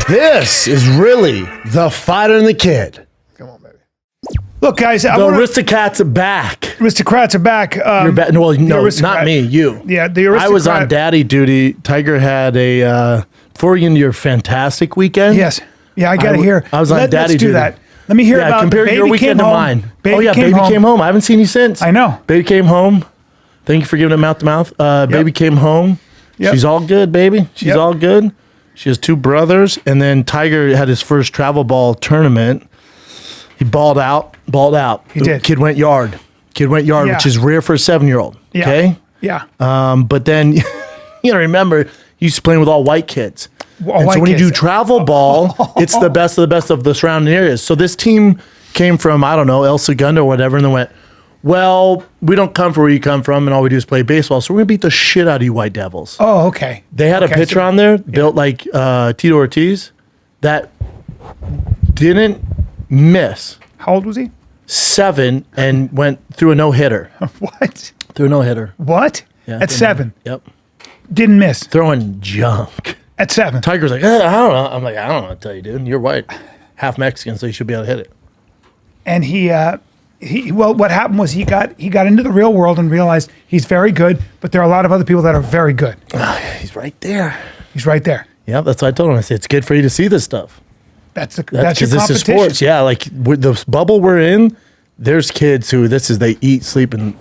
This is really the fighter and the kid. Come on, baby. Look, guys. The Aristocats are back. Aristocrats are back. You're back. Well, no, not me. You. Yeah, the Aristocrat. I was on daddy duty. Tiger had a before you into your fantastic weekend. Yes. Yeah, I got to hear. I was on daddy let's do duty. That. Let me hear about compare baby your weekend to mine. Baby came home. I haven't seen you since. I know. Baby came home. Thank you for giving it mouth to mouth. Baby came home. Yep. She's all good, baby. She's all good. She has 2 brothers, and then Tiger had his first travel ball tournament. He balled out. He did. Kid went yard, which is rare for a 7-year-old. Yeah. Okay. Yeah. But then you know, remember, he used to play with all white kids. So when you do travel ball, it's the best of the best of the surrounding areas. So this team came from, I don't know, El Segundo or whatever, and they went, well, we don't come from where you come from, and all we do is play baseball, so we're going to beat the shit out of you White Devils. Oh, okay. They had a pitcher on there built like Tito Ortiz that didn't miss. How old was he? 7 and went through a no-hitter. What? Through a no-hitter. What? Yeah, at 7? Yep. Didn't miss. Throwing junk. At 7. Tiger's like, I don't know. I'm like, I don't know what to tell you, dude. You're white. Half Mexican, so you should be able to hit it. And well, what happened was he got into the real world and realized he's very good, but there are a lot of other people that are very good. He's right there. He's right there. Yeah, that's what I told him. I said, it's good for you to see this stuff. That's your Because this is competition. sports. Yeah, like with the bubble we're in, there's kids who they eat, sleep, and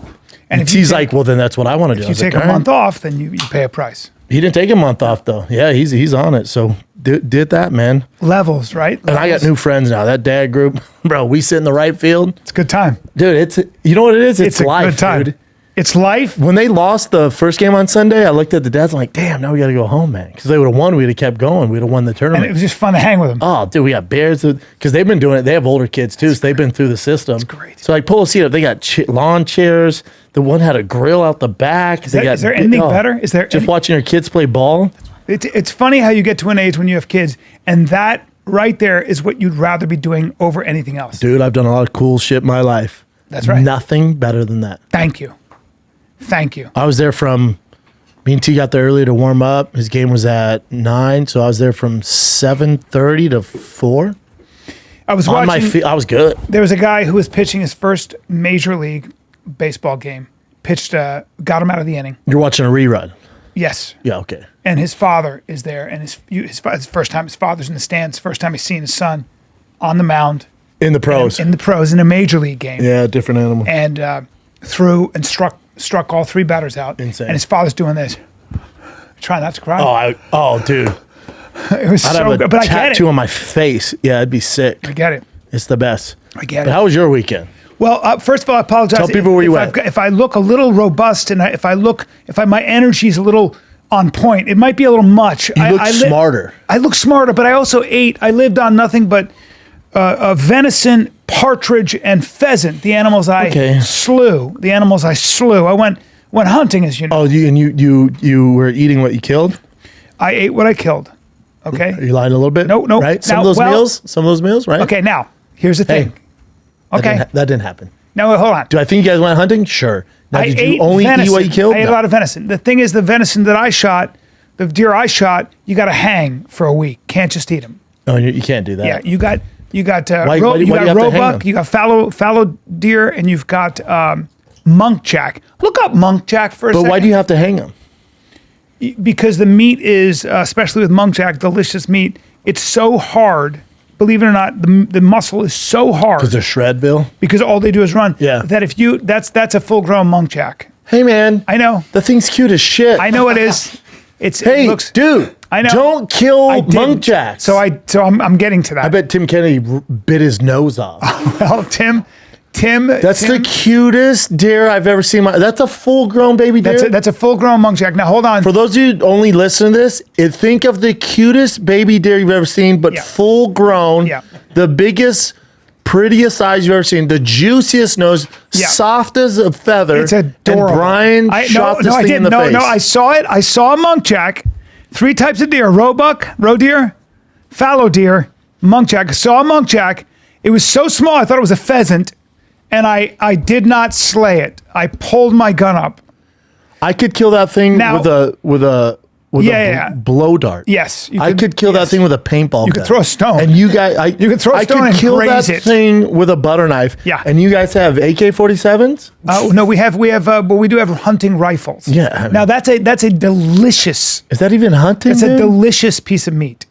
he's like, well, then that's what I want to do. If you take a month off, then you pay a price. He didn't take a month off, though. Yeah, he's on it. So did that, man. Levels, right? And I got new friends now. That dad group, bro, we sit in the right field. It's a good time. Dude, you know what it is? It's life, a good time. dude. It's life. When they lost the first game on Sunday, I looked at the dads. I'm like, damn, now we got to go home, man. Because they would have won. We'd have kept going. We'd have won the tournament. And it was just fun to hang with them. Oh, dude, we got bears. Because they've been doing it. They have older kids, too. So they've been through the system. That's great. So, like, pull a seat up. They got lawn chairs. The one had a grill out the back. Is there anything better? Is there just watching your kids play ball? It's funny how you get to an age when you have kids, and that right there is what you'd rather be doing over anything else. Dude, I've done a lot of cool shit in my life. That's right. Nothing better than that. Thank you. I was there me and T got there early to warm up. His game was at 9, so I was there from 7:30 to 4. I was on watching. My feet. I was good. There was a guy who was pitching his first major league baseball game. Got him out of the inning. You're watching a rerun. Yes. Yeah. Okay. And his father is there, and his first time. His father's in the stands. First time he's seen his son on the mound in the pros. In a major league game. Yeah, different animal. And threw and struck all 3 batters out. Insane. And his father's doing this. Try not to cry. Dude. It was I'd so have good. But I get it. tattoo on my face. Yeah, it'd be sick. I get it. It's the best. I get But it. how was your weekend? Well, first of all, I apologize. Tell people where you went. If I look a little robust and if my energy's a little on point, it might be a little much. You look smarter. I look smarter, but I also ate. I lived on nothing but venison, partridge, and pheasant. The animals I slew. I went hunting, as you know. Oh, you were eating what you killed? I ate what I killed. Okay. Are you lying a little bit? No. Right? Some of those meals, right? Okay, now, here's the thing. Okay. That didn't happen. No, hold on. Do I think you guys went hunting? Sure. Now, I did ate you only venison. eat what you killed? I ate a lot of venison. The thing is, the venison that I shot, the deer I shot, you got to hang for a week. Can't just eat them. No, you can't do that. Yeah, you got why do you have to hang roebuck, them? you got fallow deer, and you've got muntjac. Look up muntjac for a second. But why do you have to hang them? Because the meat is, especially with muntjac, delicious meat. It's so hard. Believe it or not, the muscle is so hard. Because they're Shredville? Because all they do is run. Yeah. That's a full-grown muntjac. Hey, man. I know. The thing's cute as shit. I know it is. Hey, dude. I know. Don't kill muntjacs. So I'm getting to that. I bet Tim Kennedy bit his nose off. Well, Tim. That's the cutest deer I've ever seen. That's a full-grown baby deer. That's a full-grown muntjac. Now, hold on. For those of you who only listen to this, think of the cutest baby deer you've ever seen, but full-grown. Yeah. The biggest, prettiest eyes you've ever seen. The juiciest nose, soft as a feather. It's adorable. And Bryan shot this thing in the face. No, I saw it. I saw a muntjac. 3 types of deer: roebuck, roe deer, fallow deer, muntjac. I saw a muntjac. It was so small, I thought it was a pheasant. And I did not slay it. I pulled my gun up. I could kill that thing with with a blow dart. Yes. I could kill that thing with a paintball gun. You could throw a stone. And you guys, you could throw a stone and kill graze that it. thing with a butter knife. Yeah. And you guys have AK-47s? No, we have, but we do have hunting rifles. Yeah. I mean, now that's a delicious. Is that even hunting? It's a delicious piece of meat.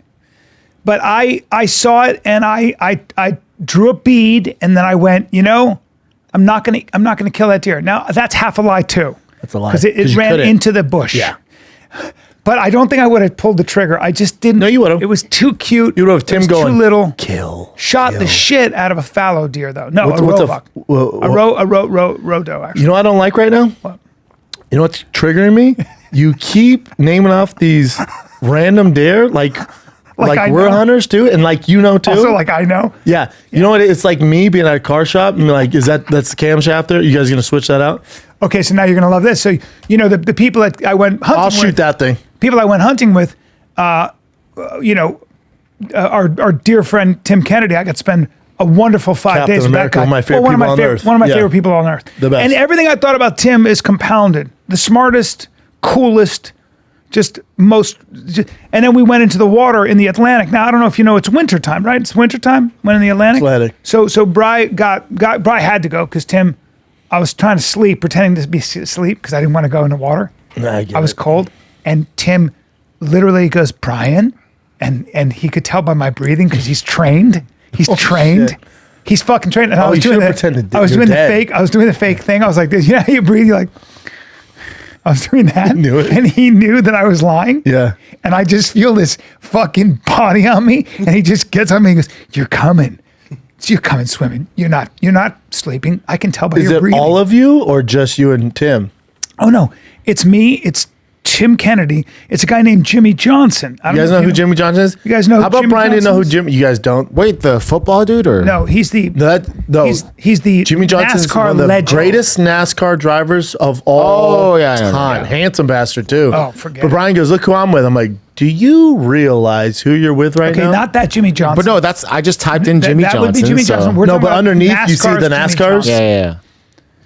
But I saw it and I drew a bead and then I went, I'm not gonna kill that deer. Now that's half a lie too. That's a lie. Because it ran into the bush. Yeah. But I don't think I would have pulled the trigger. I just didn't. No, you would have. It was too cute. You would have Tim going. Too little. Shot the shit out of a fallow deer though. No, a roebuck. A roe-doe actually. You know what I don't like right now? What? You know what's triggering me? You keep naming off these random deer like we're hunters too, and too. Also I know. Yeah. You know what? It's like me being at a car shop and like, that's the camshafter? You guys gonna switch that out? Okay, so now you're gonna love this. So the people that I went hunting with. I'll shoot that thing. People I went hunting with, our dear friend Tim Kennedy, I got to spend a wonderful 5 days with that guy. One of my favorite people on earth. One of my favorite people on earth. The best. And everything I thought about Tim is compounded. The smartest, coolest, and then we went into the water in the Atlantic. Now I don't know if you know, it's wintertime, right? It's wintertime. Went in the Atlantic. So Bryan had to go because Tim. I was trying to sleep, pretending to be asleep because I didn't want to go in the water. I was cold. And Tim literally goes, Bryan, and he could tell by my breathing because he's trained. He's trained. Shit. He's fucking trained. And I was doing the fake thing. I was like, yeah, you breathe. You're like, I was doing that. He knew it. And he knew that I was lying. Yeah. And I just feel this fucking body on me. And he just gets on me and goes, you're coming. You're coming swimming. You're not sleeping. I can tell by your breathing. Is it all of you or just you and Tim? Oh no, it's me. It's Tim Kennedy. It's a guy named Jimmie Johnson. You guys know who Jimmie Johnson is? You guys know? How about Bryan didn't know who Jimmy? You guys don't. Wait, the football dude or no? He's the he's the Jimmie Johnson is one of the greatest NASCAR drivers of all time. Handsome bastard too. Oh, forget. But Bryan goes, look who I'm with. I'm like, do you realize who you're with right now? Okay, not that Jimmie Johnson. But no, I just typed in Jimmie Johnson. That would be Jimmie Johnson. No, but underneath you see the NASCARs. Yeah.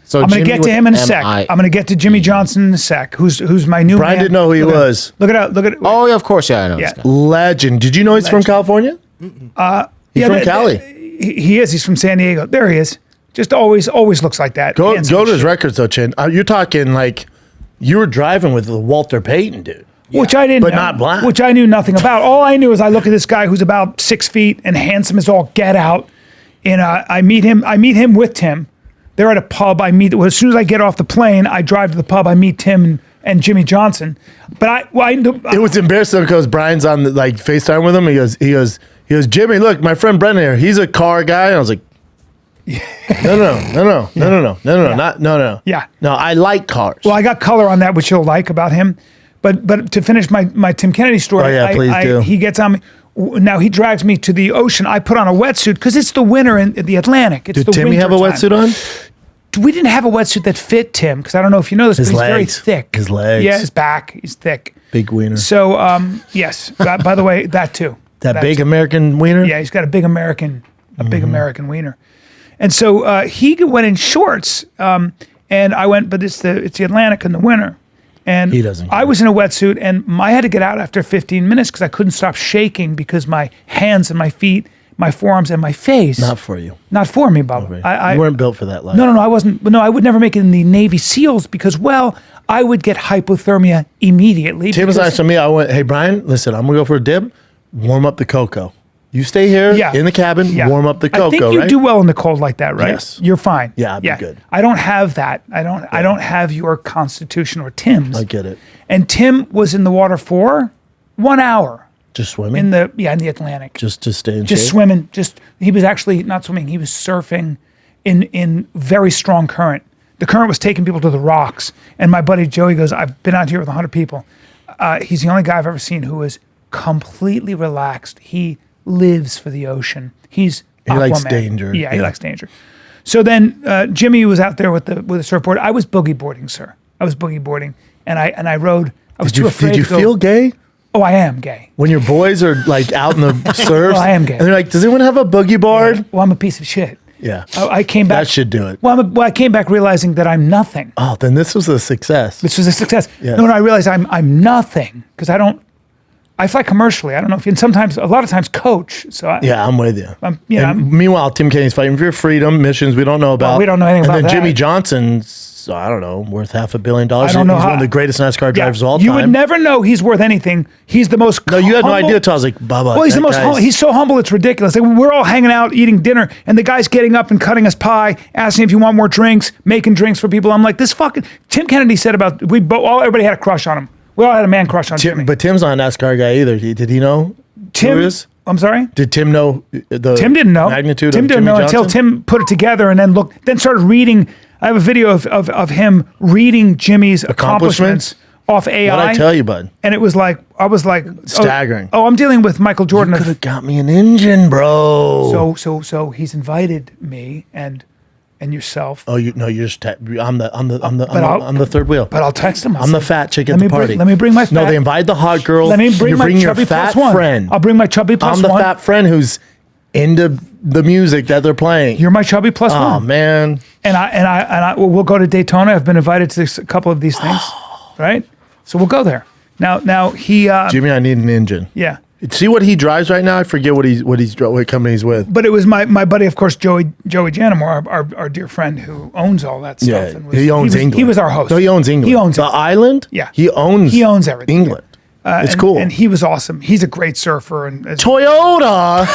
So I'm going to get to him in a sec. I'm going to get to Jimmie Johnson in a sec. Who's my new Bryan man. didn't know who he was. Look it up. Look at it. Oh yeah, of course. Yeah, I know. Yeah. Legend. Did you know he's from California? He's from Cali. He is. He's from San Diego. There he is. Just always looks like that. Go to his records though, Chin. You're talking like you were driving with Walter Payton, dude. Yeah. Which I didn't know. But not black. Which I knew nothing about. All I knew is I look at this guy who's about 6 feet and handsome as all get out. And I meet him with Tim. They're at a pub. As soon as I get off the plane, I drive to the pub. I meet Tim and Jimmie Johnson. But it was embarrassing because Bryan's on the, FaceTime with him. He goes, Jimmie, look, my friend Brendan here. He's a car guy. And I was like, no. Yeah. No, I like cars. Well, I got color on that, which you'll like about him. But to finish my Tim Kennedy story, please do. He gets on me. Now he drags me to the ocean. I put on a wetsuit because it's the winter in the Atlantic. Did Timmy have a wetsuit on? We didn't have a wetsuit that fit Tim because I don't know if you know this, but he's very thick. His legs. Yeah, his back. He's thick. Big wiener. So, yes. By the way, that too. That big American wiener? Yeah, he's got a big American wiener. And so he went in shorts, and I went, but it's the Atlantic in the winter. And he doesn't care. I was in a wetsuit, and I had to get out after 15 minutes because I couldn't stop shaking because my hands and my feet, my forearms and my face. Not for you. Not for me, Bubba. You weren't built for that life. No, I wasn't. No, I would never make it in the Navy SEALs because, I would get hypothermia immediately. Tim was nice to me. I went, hey, Bryan, listen, I'm going to go for a dip. Warm up the cocoa. You stay here in the cabin, warm up the cocoa, I think you do well in the cold like that, right? Yes. You're fine. Yeah, I'd be good. I don't have that. I don't have your constitution or Tim's. I get it. And Tim was in the water for 1 hour. Just swimming? In the Atlantic. Just to stay in shape? Just swimming. He was actually not swimming. He was surfing in very strong current. The current was taking people to the rocks. And my buddy Joey goes, I've been out here with 100 people. He's the only guy I've ever seen who is completely relaxed. He lives for the ocean. He likes danger. Yeah, he likes danger. So then Jimmie was out there with the surfboard. I was boogie boarding, sir. I was boogie boarding, and I rode. I was too afraid to go. Did you feel gay? Oh, I am gay. When your boys are out in the surf, I am gay. And they're like, "Does anyone have a boogie board?" Yeah. Well, I'm a piece of shit. Yeah. I came back. That should do it. Well, I came back realizing that I'm nothing. Oh, then this was a success. This was a success. Yes. No, I realized I'm nothing because I fly commercially. I don't know if, and sometimes, a lot of times, coach. So I'm with you. Meanwhile, Tim Kenny's fighting for freedom missions we don't know about. Well, we don't know anything about And then that. Jimmie Johnson's, I don't know, worth $500 million. I don't know He's how. one of the greatest NASCAR drivers of all time. You would never know he's worth anything. He's the most. No, you had no humble- idea. Until I was like, Bubba. Well, he's the that most. guy's- He's so humble, it's ridiculous. Like, we're all hanging out, eating dinner, and the guy's getting up and cutting us pie, asking if you want more drinks, making drinks for people. I'm like, this fucking. Tim Kennedy said about everybody had a crush on him. We all had a man crush on Jimmy. But Tim's not a NASCAR guy either. Did he know? Tim, who he is? I'm sorry. Did Tim know the Tim didn't know. magnitude Tim of didn't Jimmie know Johnson? until Tim put it together and then started reading. I have a video of him reading Jimmy's accomplishments off AI. What'd I tell you, bud? And it was like, I was like, Staggering. Oh, I'm dealing with Michael Jordan. Could have got me an engine, bro. So he's invited me and yourself. Oh, you're just. I'm I'll- the third wheel. But I'll text him. I'm the fat chick at the party. Let me bring my fat. No, they invite the hot girl. Let me bring you my bring your chubby fat plus one. friend. I'll bring my chubby plus I'm the one. fat friend who's into the music that they're playing. You're my chubby plus Oh one. man. And we'll go to Daytona. I've been invited to a couple of these things, right? So we'll go there. Now he. Jimmy, I need an engine. Yeah. See what he drives right now? I forget what company he's with. But it was my buddy, of course, Joey Janamore, our dear friend who owns all that stuff. Yeah, and he owns England. He was our host. No, he owns England. He owns the it. island. Yeah. he owns everything. England. It's and, cool. And he was awesome. He's a great surfer. And Toyota.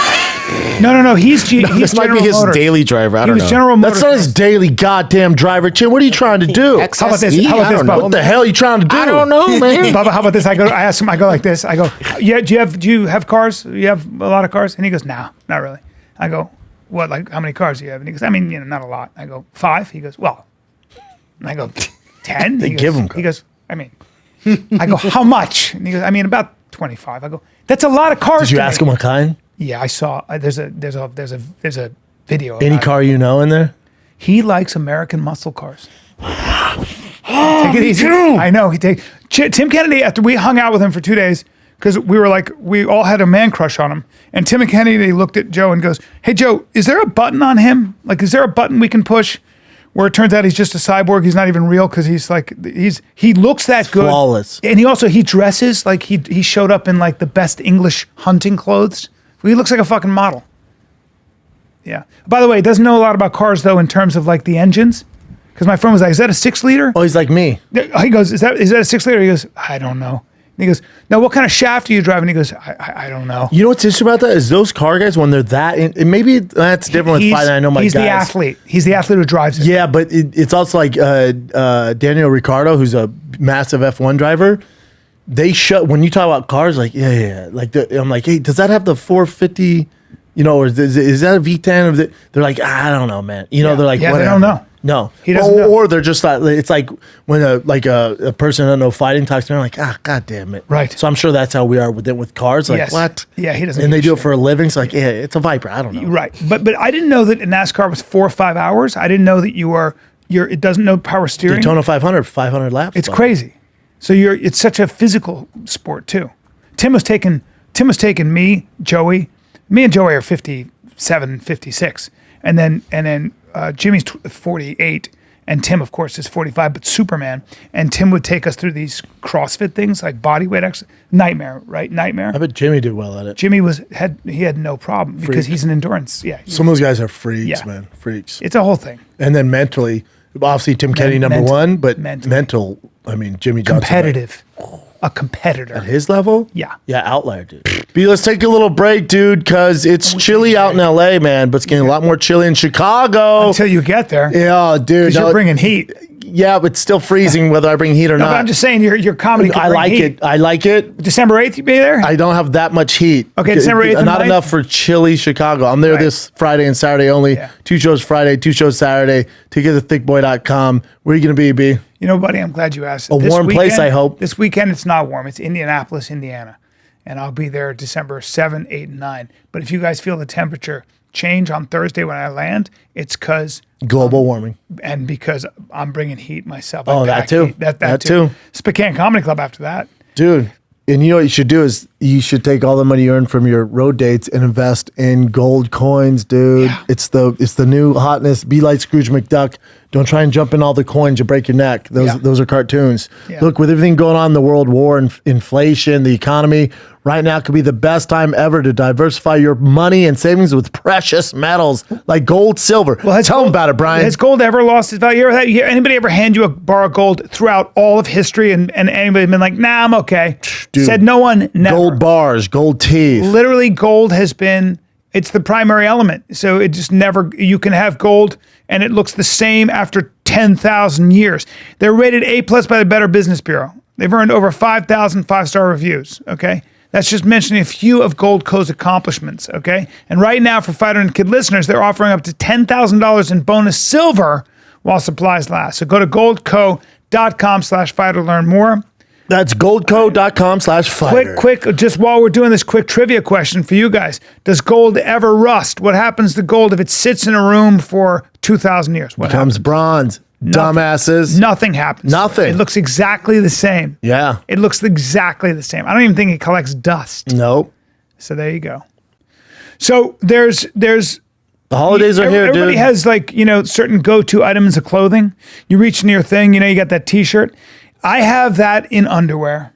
No. He's This might be General his Motors. daily driver. I He don't was know. General Motors. That's not his daily goddamn driver. Chin, what are you trying to do? How about this? XSE? How about I this, don't Bubba? know. What the hell are you trying to do? I don't know, man. Bubba, how about this? I ask him, I go like this. I go, yeah, do you have cars? You have a lot of cars? And he goes, no, not really. I go, what, like, how many cars do you have? And he goes, I mean, not a lot. I go, 5? He goes, well. And I go, 10? They give him cars. He goes, I mean, I go, how much? And he goes, I mean, about 25. I go, that's a lot of cars. Did you to ask me. him what kind? Yeah, I saw. There's a video. Any about it. car you know in there? He likes American muscle cars. Take it easy. I know. Tim Kennedy, after we hung out with him for 2 days, because we all had a man crush on him. And Tim Kennedy looked at Joe and goes, hey, Joe, is there a button on him? Like, is there a button we can push where it turns out he's just a cyborg? He's not even real because he looks that good. Flawless. And he dresses like he showed up in like the best English hunting clothes. He looks like a fucking model. Yeah. By the way, he doesn't know a lot about cars though in terms of like the engines. Because my friend was like, is that a 6-liter? Oh, he's like me. He goes, is that a 6-liter? He goes, I don't know. And he goes, now what kind of shaft are you driving? He goes, I don't know. You know what's interesting about that is those car guys when they're that. And maybe that's different with fighting. I know my he's guys. the athlete. He's the athlete who drives it. Yeah, but it's also like Daniel Ricciardo, who's a massive F1 driver. They when you talk about cars, like like I'm like, hey, does that have the 450? You know, or is that a V10? They're like, I don't know, man. You know, they're like, yeah, whatever. they don't know. No, He doesn't know. Or they're just like, it's like when a person who doesn't know fighting talks to me, like, god damn it. Right. So I'm sure that's how we are with cars. Like, Yes. what? Yeah, he doesn't And give they a do it shit. for a living. It's like, yeah, it's a Viper. I don't know. Right. But I didn't know that NASCAR was 4 or 5 hours. I didn't know that it doesn't know power steering. Daytona 500 laps. It's bud. crazy. So it's such a physical sport too. Tim was taking me, Joey. Me and Joey are 57, 56. And then Jimmy's 48 and Tim of course is 45, but Superman. And Tim would take us through these CrossFit things like body weight exercise. Nightmare, right? Nightmare. I bet Jimmy did well at it. Jimmy had no problem because Freak. he's an endurance. Yeah. Some of those guys are freaks, Yeah. man. Freaks. It's a whole thing. And then mentally, obviously Tim Kenny number mental- one, but mentally. mental. I mean, Jimmie Johnson. Competitive. A competitor. At his level? Yeah. Yeah, outlier, dude. B, let's take a little break, dude, because it's chilly out in LA, man, but it's getting a lot more chilly in Chicago. Until you get there. Yeah, dude. Because you're bringing heat. Yeah, but it's still freezing whether I bring heat or No, not. but I'm just saying your comedy can I bring like heat. it. I like it. December 8th, you be there? I don't have that much heat. Okay, December 8th and Not 9th? enough for chilly Chicago. I'm there Right. this Friday and Saturday only. Yeah. 2 shows Friday, 2 shows Saturday. Tickets at thickboy.com. Where are you going to be, B? You know, buddy, I'm glad you asked. A warm place, I hope. This weekend, it's not warm. It's Indianapolis, Indiana. And I'll be there December 7, 8, and 9. But if you guys feel the temperature change on Thursday when I land, it's because Global warming. and because I'm bringing heat myself. Oh, I that pack too. heat. That That too. too. Spokane Comedy Club after that. Dude, And you know what you should do is you should take all the money you earn from your road dates and invest in gold coins, dude. Yeah. It's the new hotness. Be like Scrooge McDuck. Don't try and jump in all the coins. You break your neck. Those are cartoons. Yeah. Look, with everything going on in the world war and inflation, the economy, right now could be the best time ever to diversify your money and savings with precious metals like gold, silver. Well, tell them about it, Brian. Has gold ever lost its value? Anybody ever hand you a bar of gold throughout all of history and anybody been like, nah, I'm okay? Dude, said no one, never. Gold bars, gold teeth. Literally, gold has been, it's the primary element. So it just never, you can have gold and it looks the same after 10,000 years. They're rated A+ by the Better Business Bureau. They've earned over 5,000 5-star reviews, okay? That's just mentioning a few of Goldco's accomplishments, okay? And right now, for Fighter and Kid listeners, they're offering up to $10,000 in bonus silver while supplies last. So go to goldco.com/fighter to learn more. That's goldco.com/fighter. Quick, just while we're doing this, quick trivia question for you guys. Does gold ever rust? What happens to gold if it sits in a room for 2,000 years? What Becomes happens? bronze. Nothing. Dumbasses. Nothing happens. Nothing. It looks exactly the same. Yeah. It looks exactly the same. I don't even think it collects dust. Nope. So there you go. So there's The holidays are here, everybody dude. has certain go-to items of clothing. You reach in your thing, you got that t-shirt. I have that in underwear.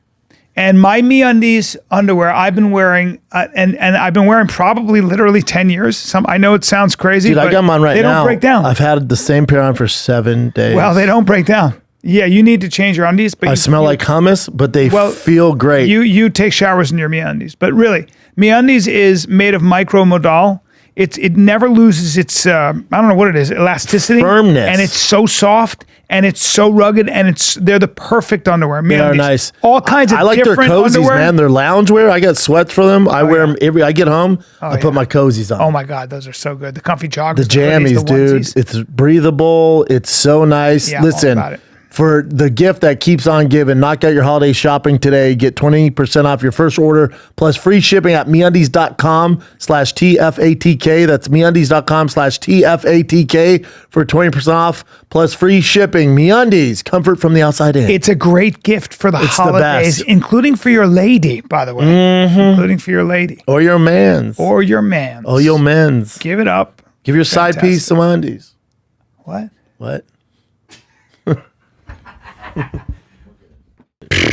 And my MeUndies underwear I've been wearing, and I've been wearing probably literally 10 years. I know it sounds crazy, Dude, but I got mine right now. They don't break down. I've had the same pair on for 7 days. Well, they don't break down. Yeah, you need to change your undies. But I smell like hummus, but they feel great. You take showers in your MeUndies. But really, MeUndies is made of micromodal. It never loses its I don't know what it is, elasticity, firmness, and it's so soft and it's so rugged and they're the perfect underwear. They are nice. All kinds of I like their different cozies, underwear. man. Their loungewear. I got sweats for them. I wear them I get home. I put my cozies on. Oh my God, those are so good. The comfy joggers, the jammies, dude. onesies. It's breathable. It's so nice. Yeah, listen. all about it. For the gift that keeps on giving, knock out your holiday shopping today. Get 20% off your first order plus free shipping at MeUndies.com/TFATK. That's MeUndies.com/TFATK for 20% off plus free shipping. MeUndies, comfort from the outside in. It's a great gift for the holidays, including for your lady, by the way. Mm-hmm. Including for your lady. Or your mans. Or your mans. Oh, your mans. Give it up. Give your side piece some undies. What?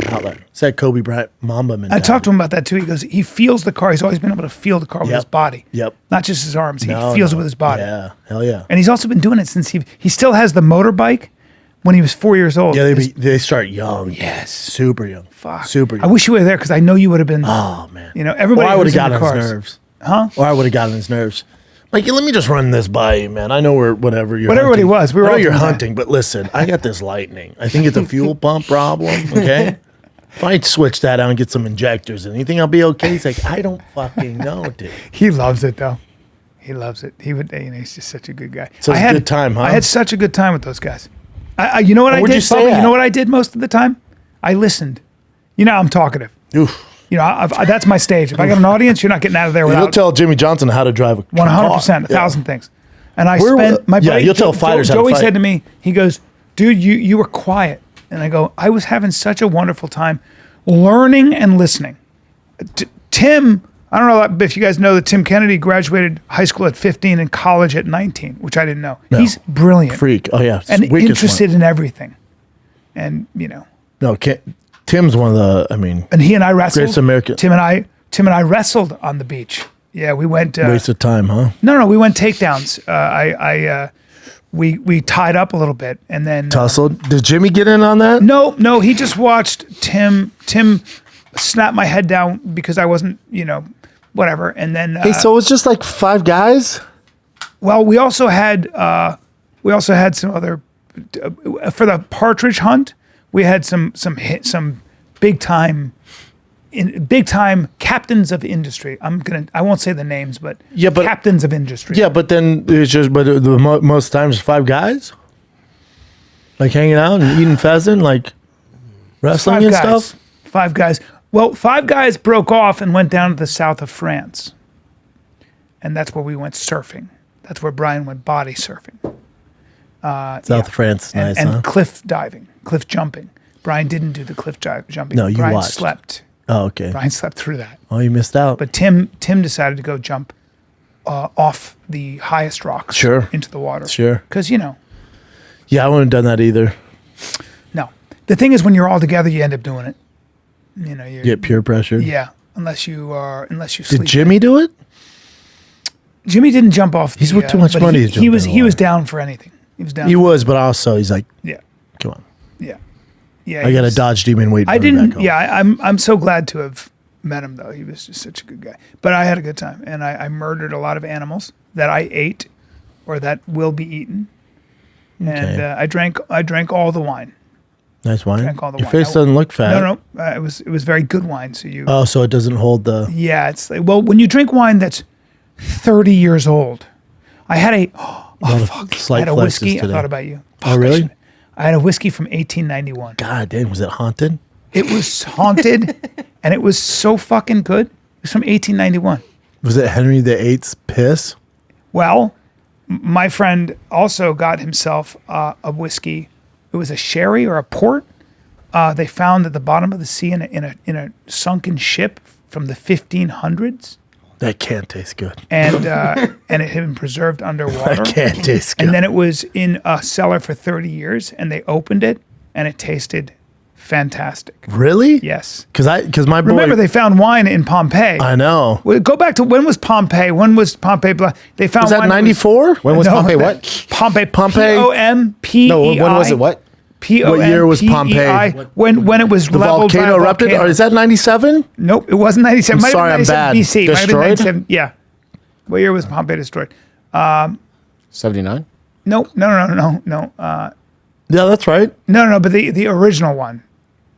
Outlet. Said Kobe Bryant, Mamba mentality. I talked to him about that too. He goes, he feels the car. He's always been able to feel the car with his body. Yep. Not just his arms. He feels it with his body. Yeah. Hell yeah. And he's also been doing it since he still has the motorbike when he was 4 years old. Yeah, they start young. Yes. Super young. Fuck. Super young. I wish you were there because I know you would have been. Oh, man. Everybody. Or I would have gotten gotten his nerves. Huh? Or I would have gotten his nerves. Like, let me just run this by you, man. I know we're whatever you're. But everybody hunting. was. We were I know all you're doing that. hunting, but listen, I got this lightning. I think it's a fuel pump problem. Okay. If I switch that out and get some injectors and anything, I'll be okay. He's like, I don't fucking know, dude. He loves it though. He loves it. He would. He's just such a good guy. So it's a good time, huh? I had such a good time with those guys. You know what I Where'd did? you stay Probably, at? you know what I did most of the time? I listened. I'm talkative. Oof. That's my stage. If I got an audience, you're not getting out of there You'll without tell Jimmie Johnson how to drive a 100%, 1,000 things. And I spent my buddy. you'll tell fighters how to Joey fight. said to me, he goes, dude, you were quiet. And I go, I was having such a wonderful time learning and listening. Tim, I don't know if you guys know that Tim Kennedy graduated high school at 15 and college at 19, which I didn't know. No. He's brilliant. Freak. Oh, yeah. And Wicked interested smart. in everything. And, No, Tim's one of the, And he and I wrestled. Greatest American. Tim and I wrestled on the beach. Yeah, we went. Waste of time, huh? No, we went takedowns. We tied up a little bit and then Tussled. Did Jimmy get in on that? No, he just watched Tim snap my head down because I wasn't, whatever. And then Hey, so it was just like 5 guys? well, we also had some other for the partridge hunt. We had some big time captains of industry. I won't say the names, but captains of industry. Yeah, but then it's just, most times 5 guys? Like hanging out and eating pheasant, like wrestling 5 and guys. stuff? 5 guys. Well, 5 guys broke off and went down to the south of France. And that's where we went surfing. That's where Bryan went body surfing. South of France, nice, and huh? cliff diving, cliff jumping. Bryan didn't do the cliff jumping. No, you Bryan watched. slept Oh, okay. Bryan slept through that. Oh, you missed out. But Tim decided to go jump off the highest rocks into the water. Sure. Because, Yeah, I wouldn't have done that either. No. The thing is, when you're all together, you end up doing it. You get peer pressure. Yeah, unless you sleep. Did Jimmie do it? Jimmie didn't jump off. He's worth too much money. He was down for anything. He was down. He was, but also he's like, come on. Yeah. I got a Dodge Demon waiting. I didn't. Yeah, I'm so glad to have met him though. He was just such a good guy. But I had a good time, and I murdered a lot of animals that I ate, or that will be eaten. And I drank all the wine. Nice wine. Drank all the Your wine. face doesn't look fat. No. It was very good wine. So you. Oh, so it doesn't hold the. Yeah, it's like, well, when you drink wine that's 30 years old. I had I had a whiskey. Today. I thought about you. Oh, really? I had a whiskey from 1891. God damn, was it haunted? It was haunted, and it was so fucking good. It was from 1891. Was it Henry VIII's piss? Well, my friend also got himself a whiskey. It was a sherry or a port. They found at the bottom of the sea in a sunken ship from the 1500s. That can't taste good. And it had been preserved underwater. That can't taste good. And then it was in a cellar for 30 years, and they opened it, and it tasted fantastic. Really? Yes. Because my boy. Remember, they found wine in Pompeii. I know. Well, go back to when was Pompeii? When was Pompeii? They found Was that wine 94? When was Pompeii what? Pompeii. Pompeii. Pompei. No, when was it what? What year was Pompeii? When it was The leveled by volcano a erupted? volcano. Or is that 97? Nope, it wasn't 97. I'm Might have sorry, been I'm 97 bad. BC. Might have been Destroyed? 97. Yeah. What year was Pompeii destroyed? 79? No. Yeah, that's right. No. But the original one.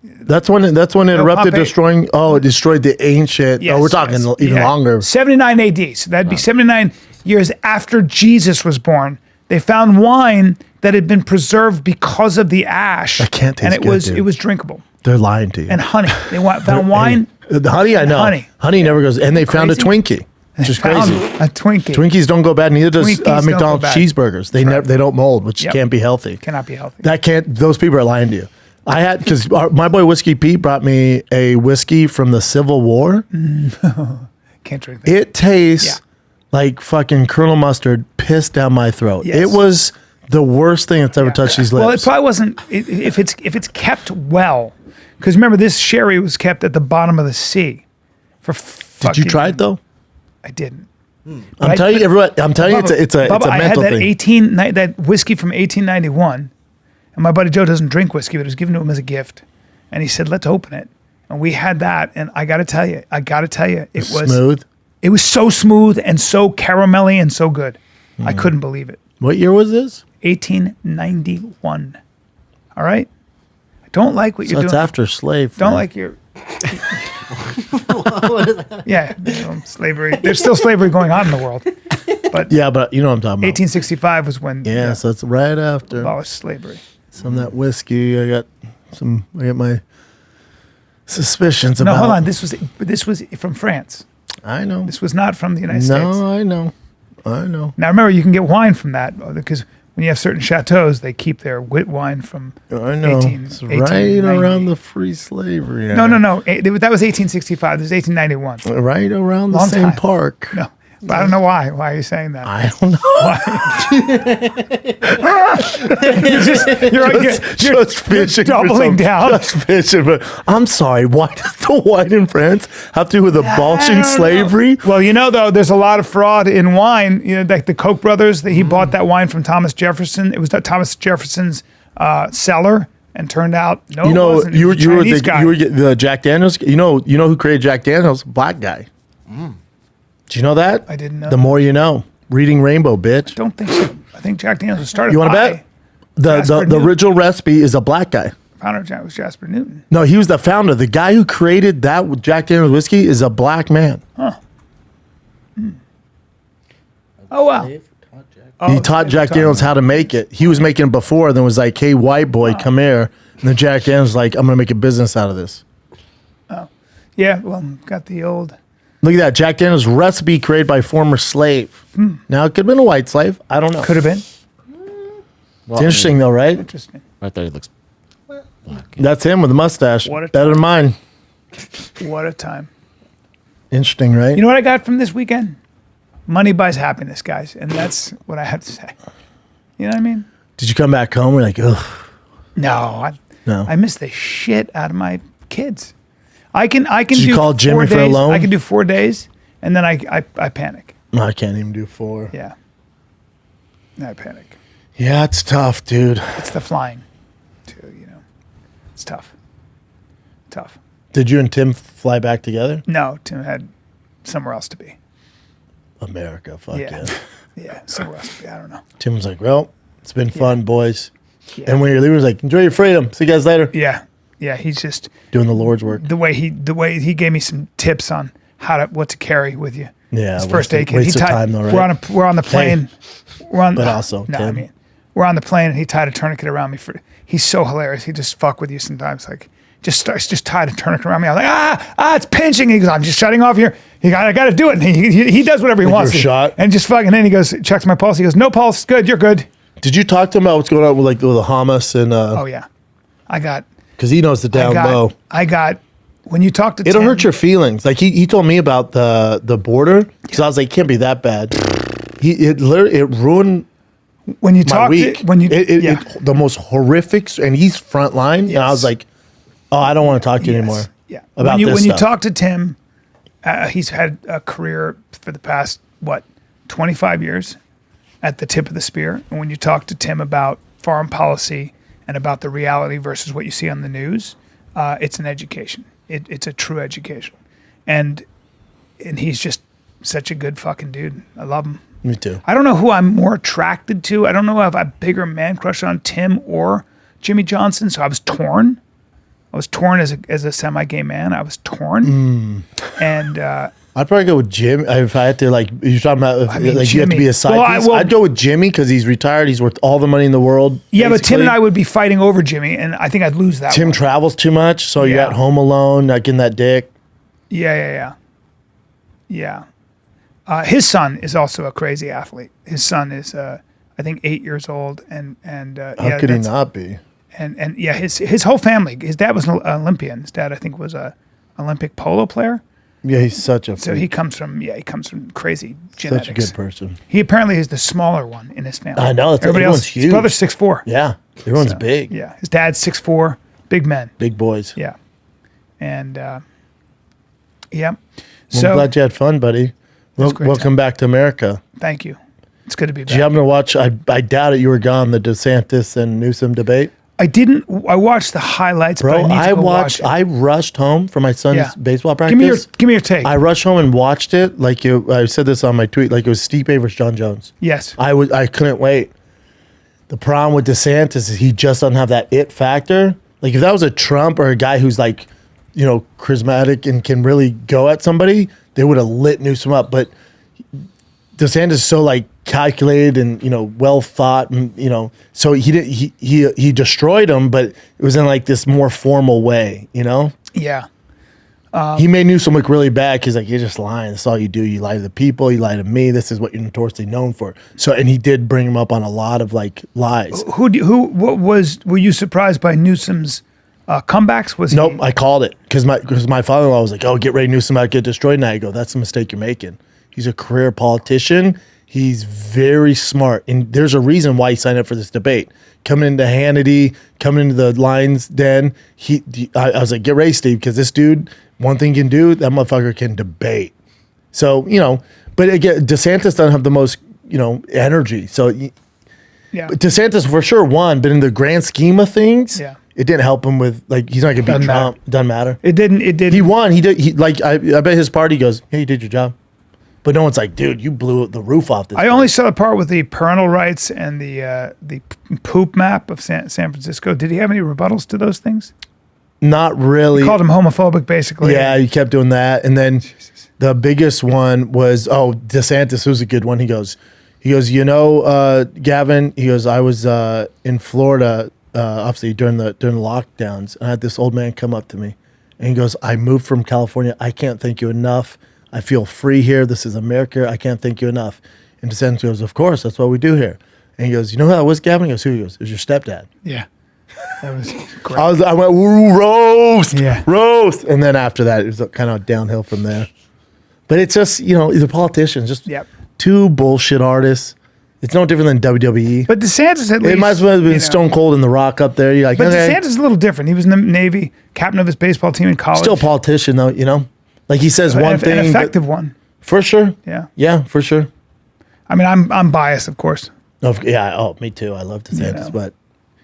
That's when it erupted, Pompeii. destroying. Oh, it destroyed the ancient. Yes, we're talking even longer. 79 AD. So that'd be 79 years after Jesus was born. They found wine that had been preserved because of the ash. That can't taste and it good, was dude. it was drinkable. They're lying to you. And honey. They found wine. The honey, I know. Honey never goes. And they found a Crazy? Twinkie, which is Found crazy. a Twinkie. Twinkies don't go bad. Neither does Twinkies don't go McDonald's bad. cheeseburgers. They don't mold, which Yep. can't be healthy. Cannot be healthy. Those people are lying to you. I had, because my boy Whiskey Pete brought me a whiskey from the Civil War. Can't drink that. It tastes like fucking Colonel Mustard pissed down my throat. Yes. It was the worst thing that's ever touched these lips. Well, it probably wasn't. If it's kept well, because remember, this sherry was kept at the bottom of the sea. Did you try it though? I didn't. I'm telling you, everyone. I'm telling you, it's a I mental had that thing. that whiskey from 1891, and my buddy Joe doesn't drink whiskey, but it was given to him as a gift, and he said, "Let's open it." And we had that, and I got to tell you, it was Smooth. It was so smooth and so caramelly and so good. I couldn't believe it. What year was this? 1891. All right. I don't like what So you're it's doing. after slave. Don't man. like your. Yeah, slavery. There's still slavery going on in the world, but Yeah, but you know what I'm talking about. 1865 was when Yeah, so it's right after. abolished slavery. Some of that whiskey. I got my suspicions No, about. hold on. This was from France. I know. This was not from the United States. No, I know. Now remember, you can get wine from that because when you have certain chateaus, they keep their wit wine from. I know. 18 It's right 1890. around the free slavery. No. That was 1865. This is 1891. Right around the Long same time. park. No, but I don't know why. Why are you saying that? I don't know. You're fishing. doubling down. Just fishing. But I'm sorry. Why does the wine in France have to do with abolishing slavery? Well, though, there's a lot of fraud in wine. Like the Koch brothers, he bought that wine from Thomas Jefferson. It was Thomas Jefferson's cellar, and turned out it wasn't. It you was a were Chinese guy. the Jack Daniels. You know who created Jack Daniels? Black guy. Do you know that? I didn't know The that. more you know. Reading Rainbow, bitch. Don't think so. I think Jack Daniels was started. You want to by bet? The Jasper Newton. original recipe is a black guy. Founder of Jack was Jasper Newton. No, he was the founder. The guy who created that Jack Daniels whiskey is a black man. Oh wow. He taught Jack Daniels how to make it. He was making it before, then was like, "Hey, white boy, come here." And then Jack Daniels was like, "I'm gonna make a business out of this." Yeah. Well, got the old. Look at that, Jack Daniels recipe created by former slave. Now it could have been a white slave. I don't know. Could have been It's interesting though, right? interesting. Right there, he looks. That's him with the mustache. What a Better than mine. What a time. Interesting, right? You know what I got from this weekend? Money buys happiness, guys. And that's what I have to say. You know what I mean? Did you come back home? We're like, ugh. No. No. I miss the shit out of my kids. I can Did you do call 4 Jimmy days. for a loan? I can do 4 days, and then I panic. No, I can't even do 4. Yeah. I panic. Yeah, it's tough, dude. It's the flying, too, It's tough. Tough. Did you and Tim fly back together? No, Tim had somewhere else to be. America, fuck yeah. Yeah, somewhere else to be. I don't know. Tim was like, well, it's been fun, boys. Yeah. And when you're leaving, he was like, enjoy your freedom. See you guys later. Yeah. Yeah, he's just Doing the Lord's work. the way he gave me some tips on what to carry with you. Yeah. His first aid kit. Waste of time though, right? We're on the plane. But also, no, Tim. I mean, we're on the plane and he tied a tourniquet around me he's so hilarious. He just fuck with you sometimes. Like just tied a tourniquet around me. I was like, it's pinching. He goes, I'm just shutting off here. I got to do it. And he does whatever he wants. Your shot? And just fucking, then he goes, checks my pulse. He goes, no pulse. Good. You're good. Did you talk to him about what's going on with the Hamas and Oh yeah. because he knows the down low. When you talk to It'll Tim, hurt your feelings. Like he told me about the border because I was like, it can't be that bad. It ruined when you my talk week. The most horrific, and he's front line. And I was like, oh, I don't want to talk to you anymore. Yeah. About when this you stuff. talk to Tim, he's had a career for the past 25 years at the tip of the spear. And when you talk to Tim about foreign policy and about the reality versus what you see on the news, it's an education. It's a true education, and he's just such a good fucking dude. I love him. Me too. I don't know who I'm more attracted to. I don't know if I have a bigger man crush on Tim or Jimmie Johnson. So I was torn. As a semi-gay man. I was torn, and I'd probably go with Jim if I had to. Like you're talking about, you have to be a side piece. Well, I'd go with Jimmy because he's retired. He's worth all the money in the world. Yeah, basically. but Tim and I would be fighting over Jimmy, and I think I'd lose that. Tim one. travels too much, so you're Yeah. at home alone, not getting that dick. Yeah. His son is also a crazy athlete. His son is, I think, 8 years old, and How could he not be? And yeah, his whole family. His dad was an Olympian. His dad, I think, was a Olympic polo player. Yeah, he's such a. So he comes from crazy genetics. Such a good person. He apparently is the smaller one in his family. I know. Everyone's huge. His brother's 6'4". Yeah, everyone's big. Yeah, his dad's 6'4", big men. Big boys. Yeah, and yeah. Well, So I'm glad you had fun, buddy. Welcome back to America. Thank you. It's good to be back. Did you happen to watch? I doubt it. You were gone. The Desantis and Newsome debate. I didn't. I watched the highlights, Bro, but I need to watch it. I rushed home from my son's baseball practice. Give me your take. I rushed home and watched it. I said this on my tweet. Like it was Stipe versus John Jones. Yes. I couldn't wait. The problem with DeSantis is he just doesn't have that it factor. Like if that was a Trump or a guy who's like, charismatic and can really go at somebody, they would have lit Newsome up. But DeSantis is so like calculated and well thought and so he destroyed him, but it was in like this more formal way. Yeah. He made Newsome look really bad because like you're just lying. That's all you do. You lie to the people. You lie to me. This is what you're notoriously known for. So and he did bring him up on a lot of like lies. Were you surprised by Newsome's comebacks? Was Nope, I called it because my father-in-law was like, "Oh, get ready, Newsome might get destroyed." And I go, "That's the mistake you're making." He's a career politician. He's very smart, and there's a reason why he signed up for this debate. Coming into Hannity, coming into the Lions Den, I was like, "Get ready, Steve," because this dude, one thing he can do, that motherfucker can debate. So but again, DeSantis doesn't have the most energy. So Yeah. but DeSantis for sure won, but in the grand scheme of things, it didn't help him with like he's not gonna beat Trump. Doesn't matter. It didn't. He won. He did. I bet his party goes, "Hey, you did your job." But no one's like, dude, you blew the roof off this. I only saw the part with the parental rights and the poop map of San Francisco. Did he have any rebuttals to those things? Not really. He called him homophobic, basically. Yeah, he kept doing that. And then the biggest one was, DeSantis was a good one. He goes, Gavin, he goes, I was in Florida, obviously during the lockdowns, and I had this old man come up to me. And he goes, I moved from California. I can't thank you enough. I feel free here. This is America. I can't thank you enough. And DeSantis goes, of course, that's what we do here. And he goes, you know who that was, Gavin? He goes, who? He goes, it was your stepdad. Yeah. That was great. I went, ooh, roast, Yeah. roast. And then after that, it was kind of downhill from there. But it's just, the politicians, just Yep. two bullshit artists. It's no different than WWE. But DeSantis at least. It might as well have been Stone Cold and The Rock up there. You're like, But okay. DeSantis is a little different. He was in the Navy, captain of his baseball team in college. Still a politician, though, Like he says one thing. An but- effective one. For sure. Yeah. Yeah, for sure. I mean, I'm biased, of course. Me too. I love DeSantis, but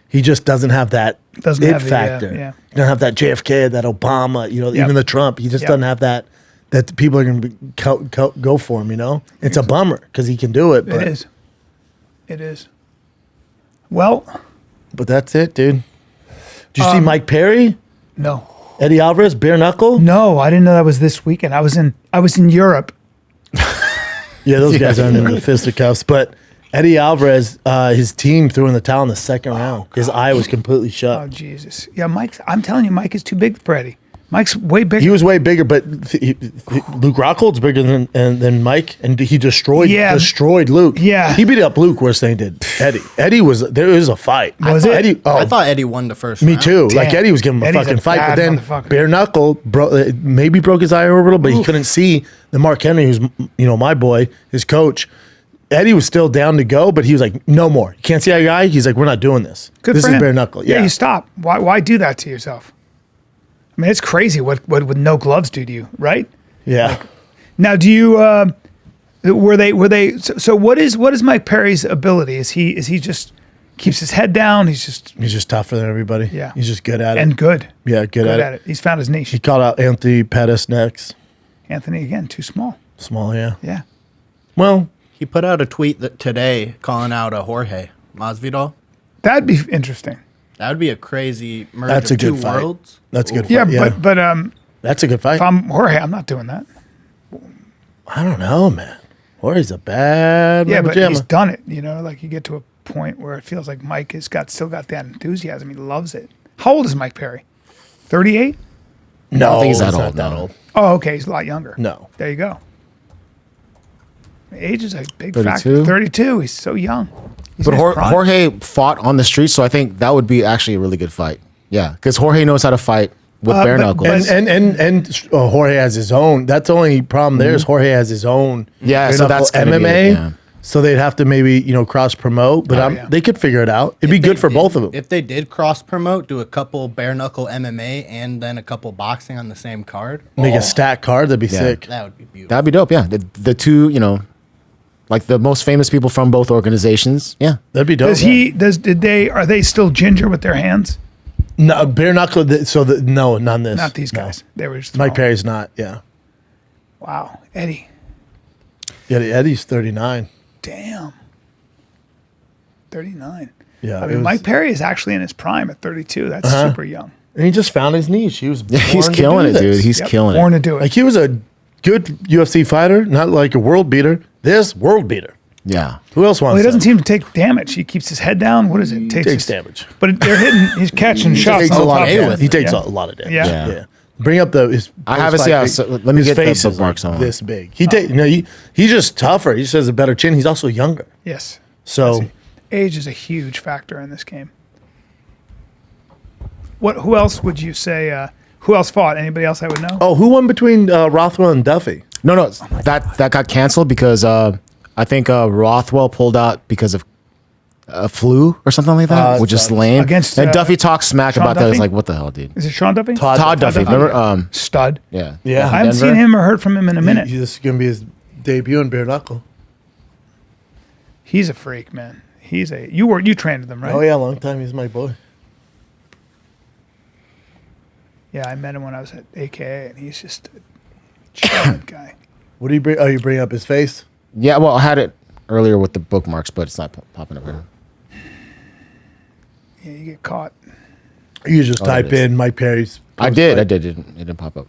he just doesn't have that Doesn't it have the, factor. yeah. He doesn't have that JFK, that Obama, even the Trump. He just Yep. doesn't have that people are going to go for him, It's a bummer because he can do it. But, It is. Well, But that's it, dude. Did you see Mike Perry? no. Eddie Alvarez, bare knuckle? No, I didn't know that was this weekend. I was in Europe. Yeah, those guys aren't in the fisticuffs. But Eddie Alvarez, his team threw in the towel in the second round. His eye was completely Oh, shut. Jesus. Yeah, I'm telling you, Mike is too big for Eddie. Mike's way bigger. He was way bigger, but Luke Rockhold's bigger than Mike, and he destroyed Luke. Yeah. He beat up Luke worse than he did Eddie. There was a fight. Was it? Eddie? I thought Eddie won the first Me round. too. Damn. Like Eddie was giving him a Eddie's fucking a fight, but bad then motherfucker. bare knuckle maybe broke his eye orbital, but he couldn't see. The Mark Henry, who's my boy, his coach. Eddie was still down to go, but he was like, "No more. You can't see your eye." He's like, "We're not doing this. Good This for is him. bare knuckle." Yeah, Yeah, you stop. Why do that to yourself? I mean, it's crazy what would no gloves do to you, right? yeah. Now, do you were they so what is Mike Perry's ability? Is he just keeps his head down? He's He's just tougher than everybody. Yeah. He's just good at it. and good. Yeah, good at it. He's found his niche. He called out Anthony Pettis next. Anthony again, too small. Small, yeah. Yeah. Well, He put out a tweet today calling out a Jorge Masvidal. That'd be interesting. That would be a crazy merge That's of a good two fight. worlds. that's a good. Yeah, Fight. Yeah, but that's a good fight. if I'm Jorge, I'm not doing that. I don't know, man. Jorge's a bad Yeah, but jamma. he's done it. Like you get to a point where it feels like Mike has still got that enthusiasm. He loves it. How old is Mike Perry? 38? No, I don't think he's that not old, that no. old. Oh, okay. He's a lot younger. No. There you go. Age is a big 32? factor. 32. He's so young. He's But in his prime. Jorge fought on the street, so I think that would be actually a really good fight. Yeah, because Jorge knows how to fight with bare but- knuckles. And Jorge has his own. That's the only problem there is Jorge has his own. Yeah, bare so knuckle that's gonna be MMA. it, yeah. So they'd have to maybe cross promote, but yeah. they could figure it out. It'd be If they good for did- both of them. If they did cross promote, do a couple bare knuckle MMA and then a couple boxing on the same card. Make a stack card. That'd be sick. That would be beautiful. That'd be dope. Yeah, the two, like the most famous people from both organizations. Yeah, That'd be dope. Are they still ginger with their hands? No, bare knuckle. No, none this. Not these No. guys. They were just Mike throwing. Perry's not. Yeah. Wow. Eddie. Yeah. Eddie's 39. Damn. 39. Yeah, I it mean, was- Mike Perry is actually in his prime at 32. That's super young. And he just found his niche. He was. he's born to killing do it, this. dude. He's Yep, killing born it. to do it. Like he was a good UFC fighter, not like a world beater. This world beater. Yeah, Who else wants? Well, he doesn't that? seem to take damage. He keeps his head down. What is it? Takes damage. But they're hitting. He's catching shots. Takes on a lot top of of damage. it. He takes Yeah. a lot of damage. Yeah. Yeah. Bring up his. I haven't his seen- fight so pic. let me His get the face is bookmarks like on. this big. He's just tougher. He just has a better chin. He's also younger. Yes. So Age is a huge factor in this game. Who else would you say? Who else fought? Anybody else I would know? who won between Rothwell and Duffy? no, that got canceled because I think Rothwell pulled out because of a flu or something like that, which is sucks. lame. Against, and Duffy talked smack Sean about that. It's Duffy? like, what the hell, dude? Is it Sean Duffy? Todd Duffy. Remember? Stud. Yeah. Yeah. I haven't Denver? seen him or heard from him in a minute. This is gonna be his debut in bare knuckle. He's a freak, man. You trained with him, right? Oh yeah, long time. He's my boy. Yeah, I met him when I was at AKA, and he's just a chillin' guy. What do you bring? Oh, you bring up his face. Yeah, well, I had it earlier with the bookmarks, but it's not popping up here. Yeah, you get caught. You just there it type is. in Mike Perry's. I did. It didn't pop up.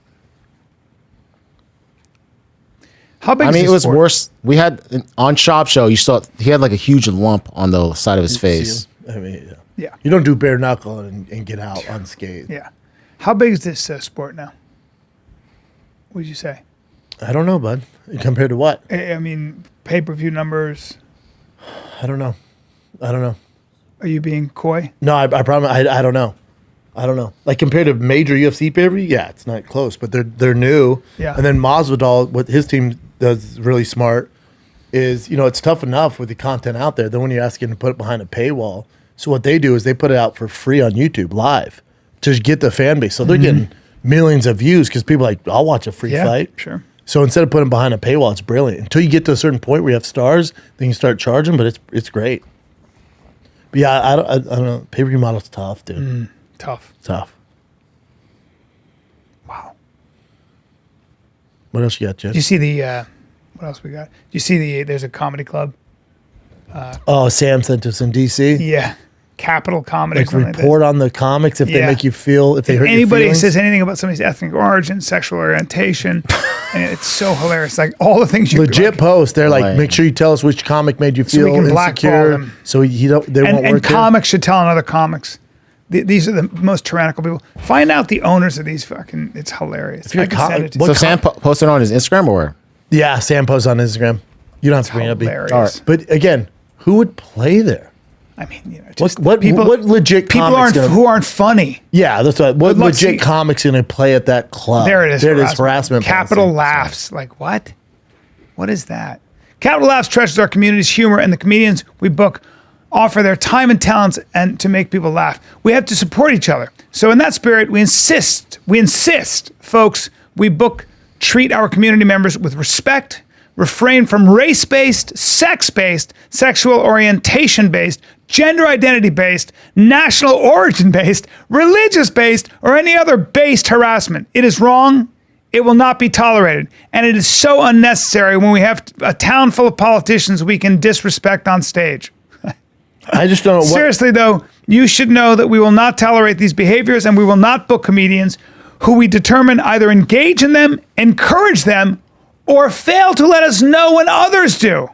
How big? I is mean, this it was sport? worse. We had on Schaub show. You saw he had like a huge lump on the side of his face. I mean, yeah. Yeah. You don't do bare knuckle and get out unscathed. Yeah. How big is this sport now? What would you say? I don't know, bud. Compared to what? I mean, pay-per-view numbers. I don't know. Are you being coy? No, I promise. I don't know. I don't know. Like compared to major UFC pay-per-view, yeah, it's not close. But they're new. Yeah. And then Masvidal, what his team does really smart is, it's tough enough with the content out there. Then when you're asking to put it behind a paywall, so what they do is they put it out for free on YouTube live to get the fan base. So they're getting millions of views because people are like, I'll watch a free fight. Sure. So instead of putting it behind a paywall, it's brilliant. Until you get to a certain point where you have stars, then you start charging. But it's great. But yeah, I don't know. Pay-per-view model's tough, dude. Tough. Tough. Wow. What else you got, Jen? Do you see the? What else we got? Do you see the? There's a comedy club. Sam sent us in DC. Yeah. Capital Comedy. Like something report on the comics if they Yeah. make you feel, if they hurt your Anybody feelings. says anything about somebody's ethnic origin, sexual orientation, and it's so hilarious. Like all the things you Legit like, post. They're like, Right. make sure you tell us which comic made you So we feel can blackball insecure. them. So they won't and work here. comics should tell on other comics. These are the most tyrannical people. Find out the owners of these fucking. It's hilarious. you're I can a send it to what you. So Sam posted on his Instagram or? Yeah, Sam posts on Instagram. You don't have to bring it up. Hilarious. All right. But again, who would play there? I mean, just What legit people comics who aren't funny. Yeah, that's right. What But look, legit see- comics going to play at that club? There it is. There it is. Harassment. Capital policy. Laughs. Like what? What is that? Capital Laughs treasures our community's humor, and the comedians we book offer their time and talents and to make people laugh. We have to support each other. So in that spirit, we insist, folks, we treat our community members with respect, refrain from race-based, sex-based, sexual orientation-based, gender identity-based, national origin-based, religious-based, or any other based harassment. It is wrong. It will not be tolerated. And it is so unnecessary when we have a town full of politicians we can disrespect on stage. I just don't know. Seriously, though, you should know that we will not tolerate these behaviors and we will not book comedians who we determine either engage in them, encourage them, or fail to let us know when others do.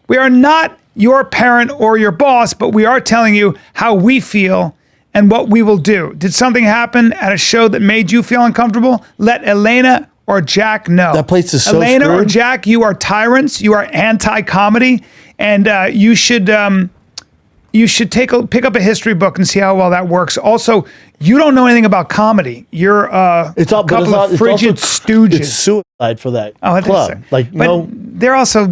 We are not your parent or your boss, but we are telling you how we feel and what we will do. Did something happen at a show that made you feel uncomfortable? Let Elena or Jack know. That place is so Elena or screwed. Jack, you are tyrants. You are anti-comedy, and you should pick up a history book and see how well that works. Also, you don't know anything about comedy. You're a couple of frigid stooges. It's suicide for that Oh, I think club. so. Like But no, they're also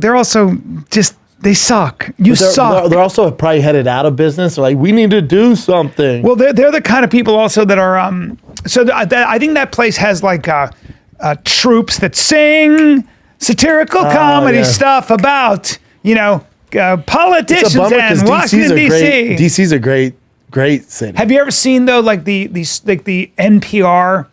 just they suck. You suck. they're also probably headed out of business. They're like, we need to do something. Well, they're the kind of people also that are I think that place has like troops that sing satirical comedy yeah. stuff about politicians and Washington D.C. DC's a great city. Have you ever seen though like the NPR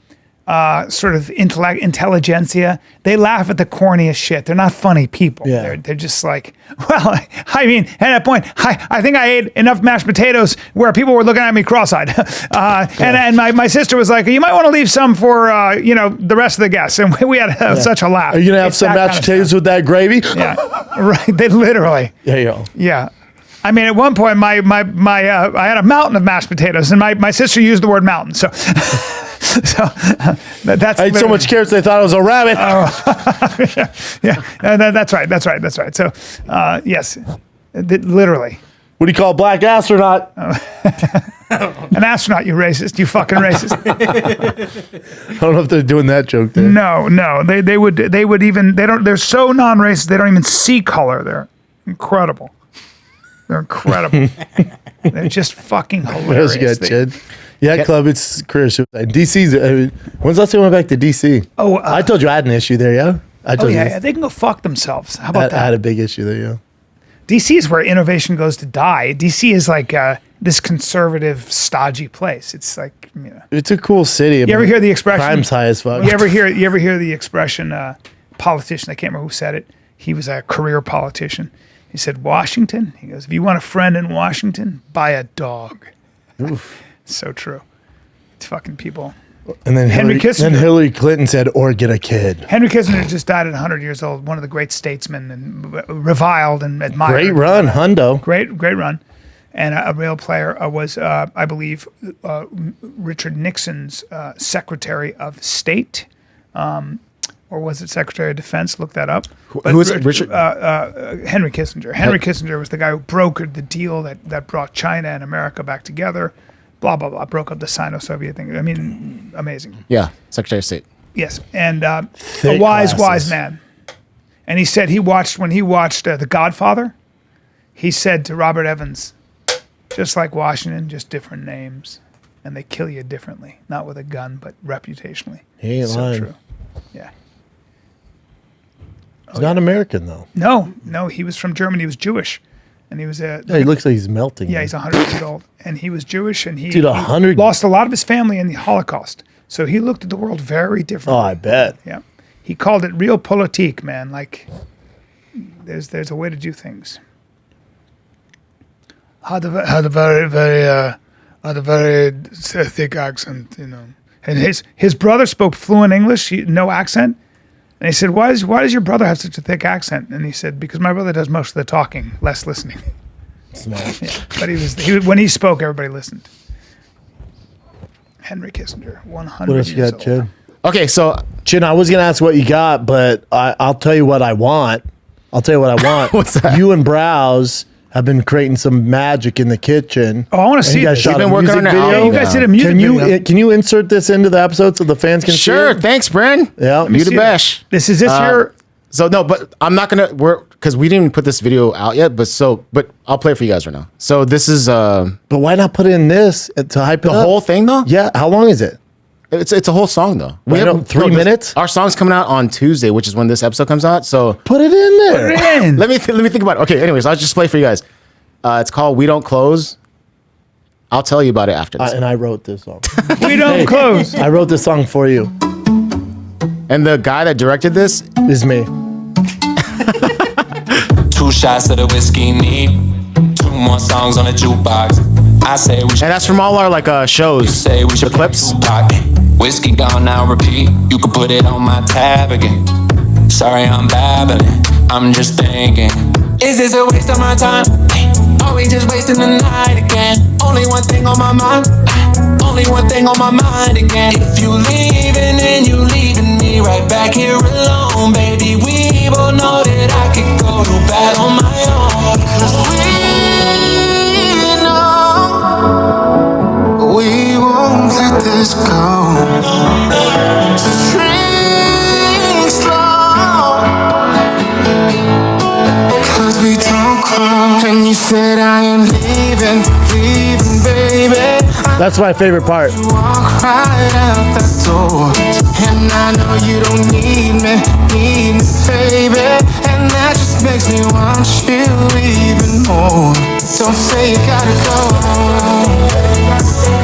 sort of intelligentsia? They laugh at the corniest shit. They're not funny people. Yeah. They're just like, well, I mean, at that point, I think I ate enough mashed potatoes where people were looking at me cross-eyed. And my sister was like, you might want to leave some for the rest of the guests. And we had such a laugh. Are you gonna have It's some that mashed kind of potatoes stuff. with that gravy? Yeah, right. They literally. There you go. Yeah. I mean, at one point, I had a mountain of mashed potatoes, and my sister used the word mountain. So, that's. I ate so much carrots they thought it was a rabbit. Yeah, that's right. So, yes, literally, What do you call a black astronaut? an astronaut. You racist. You fucking racist. I don't know if they're doing that joke there. No. They would even. They don't. They're so non-racist. They don't even see color. They're incredible. They're incredible. They're just fucking What else hilarious. you got, Jed? Yeah, club. It's career suicide. DC's. When's the last time you went back to DC? Oh, I told you I had an issue there. Yeah, I Oh told you. yeah, they can go fuck themselves. How I about had that? a big issue there. Yeah. DC is where innovation goes to die. DC is like this conservative, stodgy place. It's like It's a cool city. You ever hear the expression? Crime's high as fuck. You ever hear the expression? Politician. I can't remember who said it. He was a career politician. He said, Washington. He goes, if you want a friend in Washington, buy a dog. So true. It's fucking people. And then Henry Kissinger. Then Hillary Clinton said, "Or get a kid." Henry Kissinger just died at 100 years old. One of the great statesmen and reviled and admired. Great run, Hundo. Great run. And a real player was, I believe, Richard Nixon's Secretary of State. or was it Secretary of Defense? Look that up. Who was it? Richard? Henry Kissinger. Henry Kissinger was the guy who brokered the deal that brought China and America back together. Blah, blah, blah. Broke up the Sino-Soviet thing. I mean, amazing. Yeah, Secretary of State. Yes, and a wise man. And he said when he watched The Godfather, he said to Robert Evans, just like Washington, just different names. And they kill you differently. Not with a gun, but reputationally. He ain't lying. True. Yeah. He's not American, though. No, he was from Germany. He was Jewish. And he was Yeah, he looks like he's melting. Yeah, he's 100 years old. And he was Jewish, and he 100. lost a lot of his family in the Holocaust. So he looked at the world very differently. Oh, I bet. Yeah. He called it realpolitik, man. Like, there's a way to do things. Had a very thick accent, you know. And his brother spoke fluent English, no accent. And he said, why does your brother have such a thick accent? And he said, because my brother does most of the talking, less listening. Smart. Yeah. But when he spoke, everybody listened. Henry Kissinger, 100 What else you years got, old. Chin? Okay, so Chin, I was going to ask what you got, but I'll tell you what I want. What's that? You and Browse have been creating some magic in the kitchen. Oh, I want to see you guys this. shot We've been a working music on it all video. You guys did a music video. Can you insert this into the episode so the fans can sure. see it? Thanks, Bryn. Yeah. You the see it. best. Is this your... So no, but I'm not gonna because we didn't put this video out yet. But I'll play it for you guys right now. So this is But why not put in this to hype it the up? whole thing though. Yeah. How long is it? It's a whole song though. Wait, no, 3 minutes? Our song's coming out on Tuesday, which is when this episode comes out. So Put it in there. Man. let me think about it. Okay. Anyways, I'll just play for you guys. It's called "We Don't Close." I'll tell you about it after this. And I wrote this song. We don't close. I wrote this song for you. And the guy that directed this, Is me. 2 shots of the whiskey neat. 2 more songs on the jukebox. I say we should and that's from all our shows. say we should the clips. Tupac. Whiskey gone now, repeat. You could put it on my tab again. Sorry, I'm babbling. I'm just thinking. Is this a waste of my time? Are we just wasting the night again? Only one thing on my mind. Only one thing on my mind again. If you leaving, then you leaving me right back here alone, baby. We both know that I could go to bad on my own. 'Cause we know we won't let this go. String slow, 'cause we don't close. And you said I am leaving, baby. That's my favorite part. Walk right out that door. And I know you don't need me, baby. And that just makes me want you even more. Don't say you gotta go.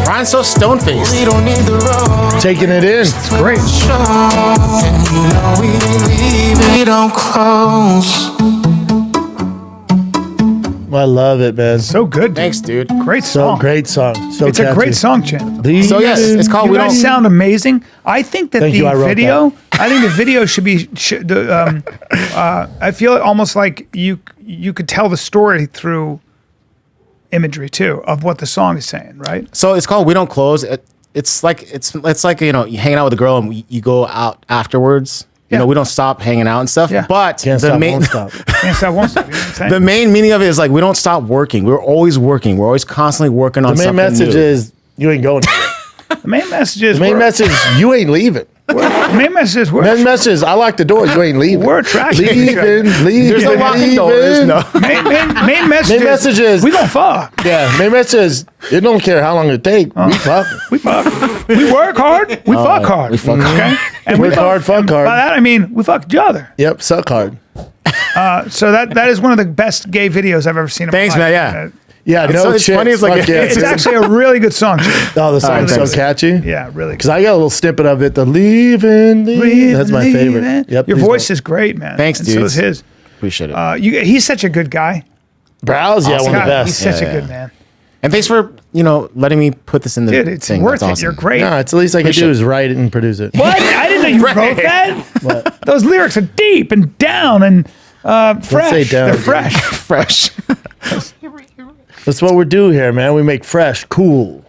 Bryan's so stone-faced. We don't need the road. Taking it in. Great. Show. And you know we leave. We don't close. I love it, man. So good, dude. Thanks, dude. Great So song. great song. So It's catchy. a great song, Chin. So yes, it's called You "We guys Don't." sound amazing. I think that Thank the you, I wrote video. I think the video should be. I feel almost like you could tell the story through imagery too of what the song is saying, right? So it's called "We Don't Close." It's like you hanging out with a girl and you go out afterwards. You know, we don't stop hanging out and stuff. Yeah. But Can't the stop, main won't stop. Can't stop, won't stop. You know what I'm saying? the main meaning of it is we don't stop working. We're always working. We're always constantly working on The main something message new. is you ain't going anywhere. The main message is The main message is you ain't leaving. The main message is The main message is I lock the door. You ain't leaving. We're attracted to each other. Leaving. There's no locking door. There's no. main message. Main message is we gonna fuck. Yeah, main message is it don't care how long it take. We fucking. We fuck. We work hard. We fuck hard. we fuck hard. Okay. And Work hard, fuck hard. By that I mean we fuck each other. Yep, suck hard. So that is one of the best gay videos I've ever seen. In my Thanks, life. man, yeah. Yeah, no it's shit. funny, it's Fuck like- yeah. It's actually a really good song. Oh, the song's so thanks. catchy. Yeah, really. Because I got a little snippet of it. The leaving. That's my favorite. Yep. Your he's voice my- is great, man. Thanks, and so dudes. is his. Appreciate it. He's such a good guy. Browse, yeah, one of the God, best. He's such Yeah, a yeah. good man. and thanks for letting me put this in the Dude, it's thing. worth That's it. awesome. You're great. No, it's the least I can Appreciate do it. is write it and produce it. What? I didn't know you wrote that. Those lyrics are deep and down and fresh. say down, They're dude. fresh. Fresh. That's what we do here, man. We make fresh, cool.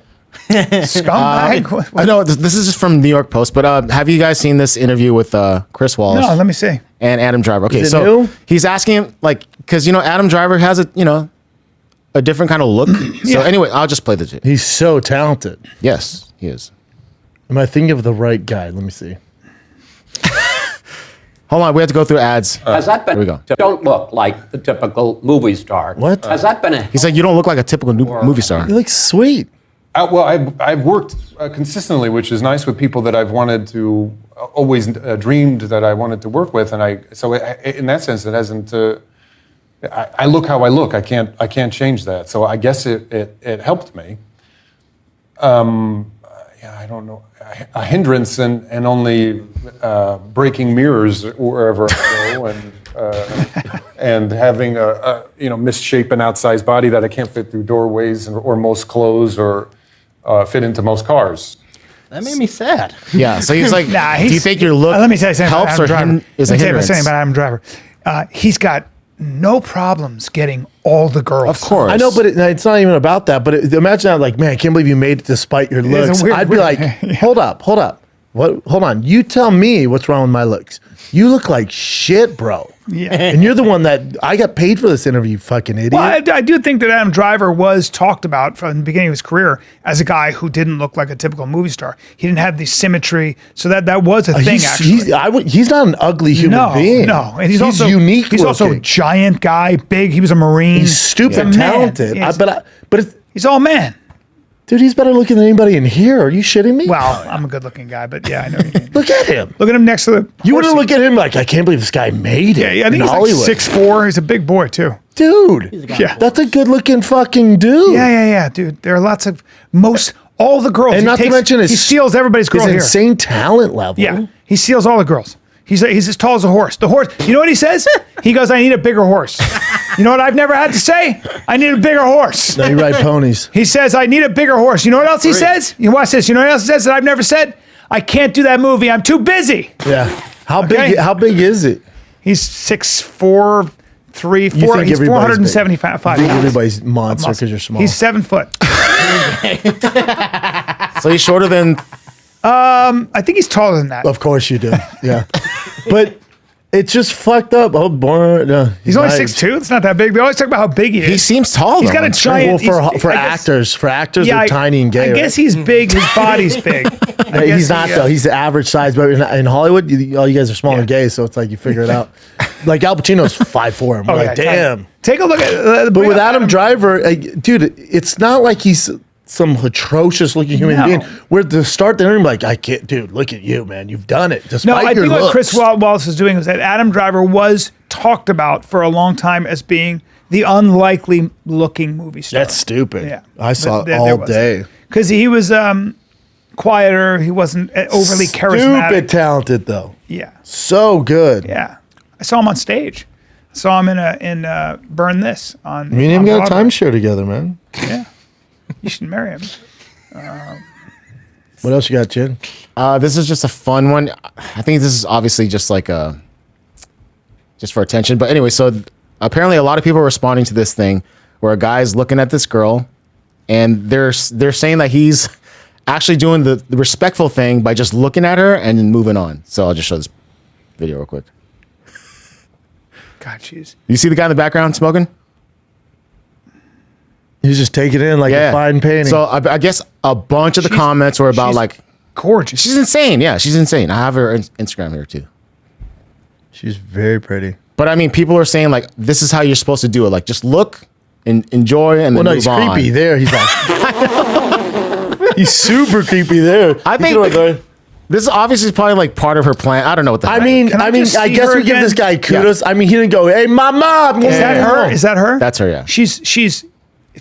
Scumbag. I know this is just from New York Post, but have you guys seen this interview with Chris Wallace? No, let me see. And Adam Driver. Okay, Is it so new? he's asking him like, because Adam Driver has a different kind of look. So anyway, I'll just play the tape. He's so talented. Yes, he is. Am I thinking of the right guy? Let me see. Hold on, we have to go through ads. Has that been? Here we go. Don't look like the typical movie star. What? Has that been a? He's like, you don't look like a typical movie star. He looks sweet. Well, I've worked consistently, which is nice, with people that I've wanted to, always dreamed that I wanted to work with, and in that sense, it hasn't. I look how I look. I can't change that. So I guess it helped me. I don't know. A hindrance and only breaking mirrors wherever I go, and having a misshapen, outsized body that I can't fit through doorways or most clothes or fit into most cars. That made me sad. Yeah, so he's like, Nah, do you think your look let me tell you something about helps or Adam Driver. is a Let me tell you hindrance? something about Adam Driver. He's got no problems getting all the girls. Of course. I know, but it's not even about that. But imagine that, like, man, I can't believe you made it despite your is a looks. weird- I'd be like, hold up. What? Hold on. You tell me what's wrong with my looks. You look like shit, bro. Yeah. And you're the one that I got paid for this interview, you fucking idiot. Well, I do think that Adam Driver was talked about from the beginning of his career as a guy who didn't look like a typical movie star. He didn't have the symmetry, so that was a thing. He's not an ugly human being. No, and he's also unique. He's also a looking. giant guy, big. He was a Marine. He's stupid He's a man. talented. Yes. But He's all man. dude, he's better looking than anybody in here. Are you shitting me? Well, I'm a good-looking guy, but yeah, I know what you mean. Look at him. Look at him next to the. You wouldn't horsey. look at him like, I can't believe this guy made it. Yeah, I think in he's Hollywood. like 6'4". He's a big boy too. Dude, Yeah. that's a good looking fucking dude. Yeah, dude. There are lots of all the girls. And he not to mention he steals everybody's girl his here. insane talent level. Yeah, he steals all the girls. He's as tall as a horse. The horse. You know what he says? He goes, "I need a bigger horse." You know what I've never had to say? I need a bigger horse. No, you ride ponies. He says, "I need a bigger horse." You know what else he says? You watch this. You know what else he says that I've never said? I can't do that movie. I'm too busy. Yeah. How Okay. big? How big is it? He's 6'4", 3, 4. think He's everybody's 475 I think pounds. everybody's monster because you're small. He's 7 foot. So he's shorter than. I think he's taller than that. Of course you do. Yeah. But it's just fucked up. Oh, boy. No, He's only nice. 6'2". It's not that big. They always talk about how big he is. He seems tall. He's though, got a on screen. giant. Well, he's- for I guess- actors, Yeah, they're tiny and gay. I guess he's big. His body's big. I guess He's not though. He's the average size, but in Hollywood, all you guys are small and gay, so it's like you figure it out. Like Al Pacino's 5'4". I'm like, damn. Take a look at. But with Adam Driver, dude, it's not like he's some atrocious looking human No. being. Where to start the interview, like, I can't, dude, look at you, man. You've done it. Despite No, I your think what looks. Chris Wallace was doing was that Adam Driver was talked about for a long time as being the unlikely looking movie star. That's stupid. Yeah. I saw But it all day. Because he was quieter. He wasn't overly charismatic. Stupid talented though. Yeah. So good. Yeah. I saw him on stage. I saw him in Burn This on. Me and him on got a Broadway. timeshare together, man. Yeah. You should marry him. What else you got, Jen? This is just a fun one. I think this is obviously just like just for attention. But anyway, so apparently a lot of people are responding to this thing where a guy's looking at this girl, and they're saying that he's actually doing the respectful thing by just looking at her and then moving on. So I'll just show this video real quick. God, jeez. You see the guy in the background smoking? He's just taking it in like a fine painting. So I guess a bunch of the comments were about she's like, Gorgeous. she's insane. Yeah, she's insane. I have her Instagram here too. She's very pretty. But I mean, people are saying like, this is how you're supposed to do it. Like, just look and enjoy and Well, then no, move he's on. creepy there. He's like, he's super creepy there. I think this is obviously probably like part of her plan. I don't know what the I heck. mean, Can I I mean, just I see guess her we give again? this guy kudos. I mean, he didn't go, "Hey, mama." Is that her? Is that her? That's her, yeah. She's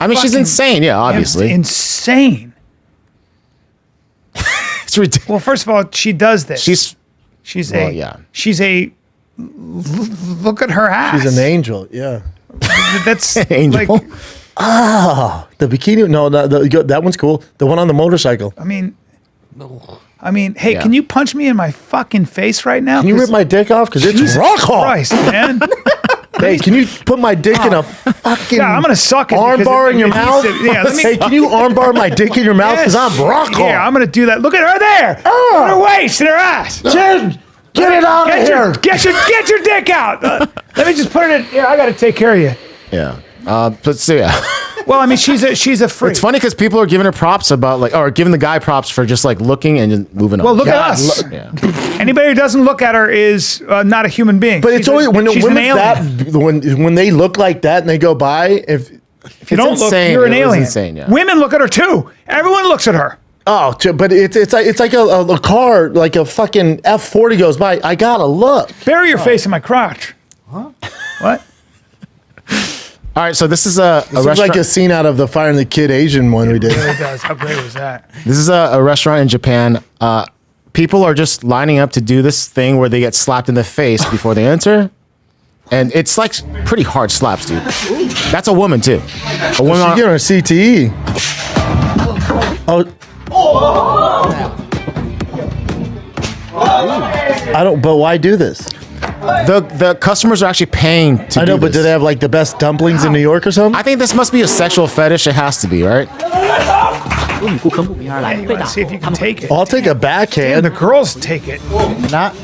I mean, she's fucking insane. Yeah, obviously. insane. It's ridiculous. Well, first of all, she does this. She's well, a yeah. She's a look at her ass. She's an angel. Yeah. That's Angel. Like, The bikini. No, that one's cool. The one on the motorcycle. I mean, hey, Yeah. can you punch me in my fucking face right now? Can you rip my dick off? Because it's rock hard. Christ, man. Hey, can you put my dick in a fucking Yeah, I'm gonna suck it. arm because bar it- in your it needs mouth? to- yeah, let me. Hey, can you arm bar my dick in your mouth? Because I'm rock hard. Yeah, I'm gonna do that. Look at her there. On her waist and her ass. Jim, get it out of here. Get your dick out. Let me just put it in. Yeah, I got to take care of you. Yeah. But so yeah. Well, I mean, she's a freak. It's funny because people are giving her props about like, or giving the guy props for just like looking and just moving on. Well, look at us. Yeah. Anybody who doesn't look at her is not a human being. But it's always when she's an women's alien. that when they look like that and they go by. If you don't look, insane. you're an It was alien. insane, yeah. Women look at her too. Everyone looks at her. but it's like a car, like a fucking F40 goes by. I gotta look. Bury your face in my crotch. Huh? What? All right, so this is a This looks restaurant. like a scene out of the Fire and the Kid Asian one we did. It really does. How great was that? This is a restaurant in Japan. People are just lining up to do this thing where they get slapped in the face before they enter. And it's like pretty hard slaps, dude. That's a woman, too. A woman She's on, getting her CTE. Oh. I don't. But why do this? the customers are actually paying to I know, do but this. do they have like the best dumplings in New York or something? I think this must be a sexual fetish. It has to be, right? You want to see if you can take it. I'll take a And backhand. the girls take it. Not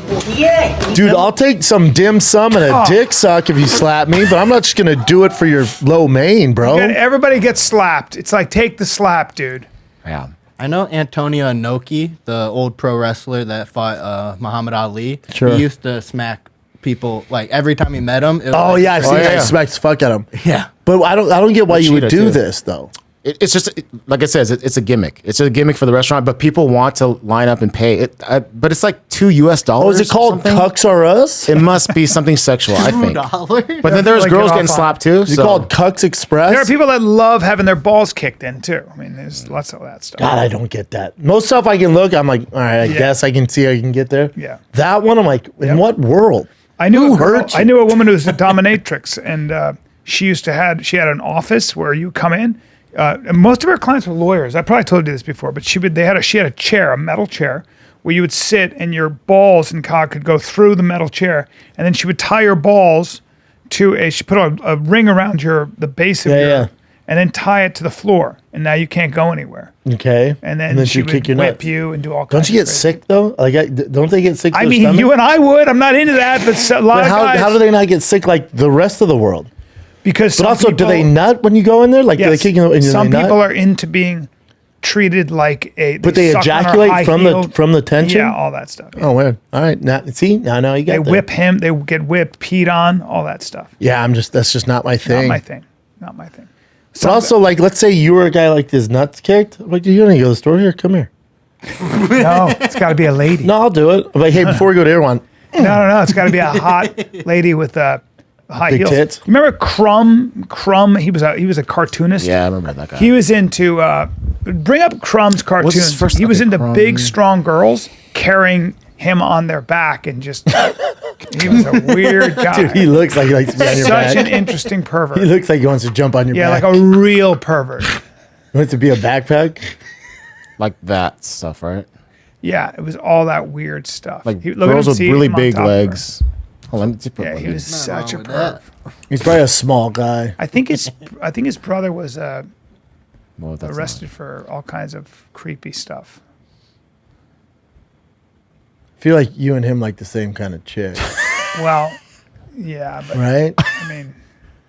Dude, I'll take some dim sum and a dick suck if you slap me, but I'm not just gonna do it for your low main, bro. And everybody gets slapped. It's like, take the slap, dude. Yeah. I know Antonio Inoki, the old pro wrestler that fought Muhammad Ali. Sure. He used to smack people like every time he met him. It was Oh like- yeah, I've seen yeah, that. yeah. Smacks the fuck at him. Yeah. But I don't get why you would Cheetah, do too. this though. It's just like it says. It's a gimmick. It's a gimmick for the restaurant, but people want to line up and pay it. But it's like $2 US. Oh, is it called Cucks R Us? It must be something sexual, I think. $2. But then there's Like, girls get getting off on slapped too. Is it so- called Cucks Express? There are people that love having their balls kicked in, too. I mean, there's lots of that stuff. God, I don't get that. Most stuff I can look, I'm like, all right, I guess I can see I can get there. Yeah. That one, I'm like, in what world? I knew Who a girl, hurt you? I knew a woman who was a dominatrix, and she had an office where you come in. And most of her clients were lawyers. I probably told you this before, but she had a chair, a metal chair, where you would sit and your balls and cock could go through the metal chair, and then she would tie your balls to she put a ring around the base of Yeah. and then tie it to the floor, and now you can't go anywhere. Okay. And then she she'd would kick your whip nuts. you and do all kinds. Don't you get of crazy. sick though? Like, don't they get sick? to I their mean, stomach? you and I would. I'm not into that, but a lot But of guys. how do they not get sick like the rest of the world? Because But some also, do they people- nut when you go in there? Like, do they Yes. kick you? And Some they nut? people are into being treated like a. But they suck on our ejaculate high-heeled- from the tension? Yeah, all that stuff. Oh, weird. All right. Now, see, now you got They that. whip him. They get whipped, peed on, all that stuff. Yeah, that's just not my thing. Not my thing. Not my thing. But also, like, let's say you were a guy like this nuts kicked. Like, you want to go to the store? Here, come here. No, it's got to be a lady. No, I'll do it. I'm like, hey, before we go to Erewhon, No. It's got to be a hot lady with high Big heels. tits? You remember Crumb? Crumb. He was a cartoonist. Yeah, I remember that guy. He was into bring up Crumb's cartoons. his first- He was okay, into Crumb. big, strong girls carrying him on their back and just. He was a weird guy. dude, he looks like he likes to be on your Such back. an interesting pervert. He looks like he wants to jump on your Yeah, back. like a real pervert. He wants to be a backpack. Like that stuff, right? Yeah, it was all that weird stuff. Like Look at girls him, with see really him on big top of her. legs. Hold on, let me just put Yeah, one he in. was such a wrong with perv. that. He's probably a small guy. I think his brother was Well, that's not- arrested for all kinds of creepy stuff. I feel like you and him like the same kind of chick, Well, yeah, but right? I mean,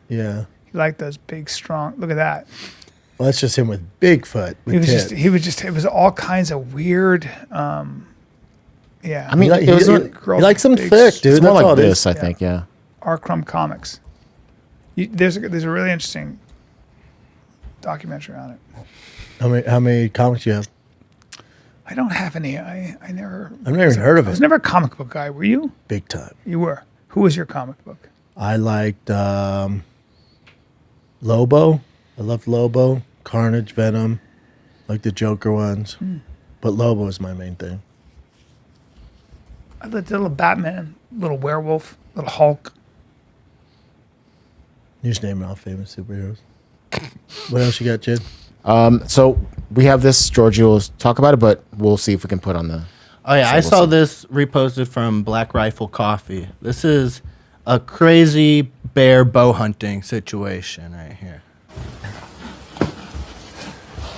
Yeah. he liked those big, strong. Look at that. Well, that's just him with Bigfoot. With tits. It was all kinds of weird. Yeah. I mean, He, it was he, girls he likes them big- thick, dude. it's more That's all like it this, is. I think. Yeah. R. Crumb Comics. There's a really interesting documentary on it. How many comics you have? I don't have any. I never. I've never even heard of I was it. never a comic book guy. Were you? Big time. You were. Who was your comic book? I liked Lobo. I loved Lobo, Carnage, Venom, like the Joker ones. But Lobo is my main thing. I liked little Batman, little werewolf, little Hulk. You just name all famous superheroes. What else you got, Jid? So we have this. Georgie will talk about it, but we'll see if we can put on the. Oh yeah, So I saw we'll see. this reposted from Black Rifle Coffee. This is a crazy bear bow hunting situation right here.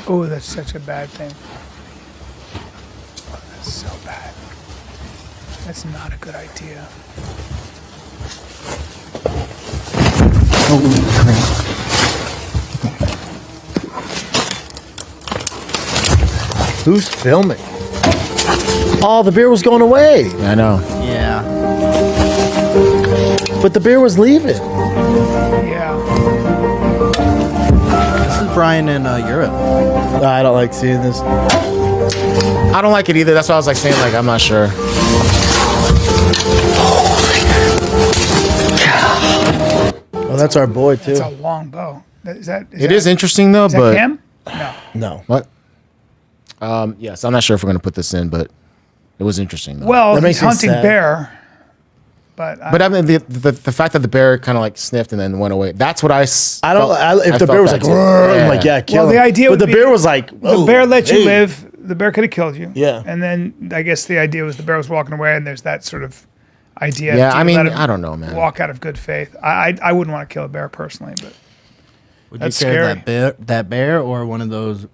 Oh, that's such a bad thing. Oh, that's so bad. That's not a good idea. Holy crap. Who's filming? Oh, the beer was going away, I know. Yeah. but the beer was leaving. Yeah. This is Bryan in Europe. I don't like seeing this. I don't like it either. That's why I was like saying, like, I'm not sure. Oh, that's our boy too. It's a long bow. Is that? It is interesting though, Is that but Cam? No. No. what? Yes, I'm not sure if we're gonna put this in, but it was interesting though. Well, That he's makes me hunting sad. bear. But I mean, the fact that the bear kind of like sniffed and then went away. That's what I. I don't. if the bear was like, "Rrr," I'm like, yeah, kill Well, him. the idea but would the be bear was like, the "Oh, bear let you hey." live. The bear could have killed you. Yeah. And then I guess the idea was the bear was walking away, and there's that sort of idea. Yeah, do I you mean, let him I don't know, man. Walk out of good faith. I wouldn't want to kill a bear personally, but Would That's you care scary. that bear or one of those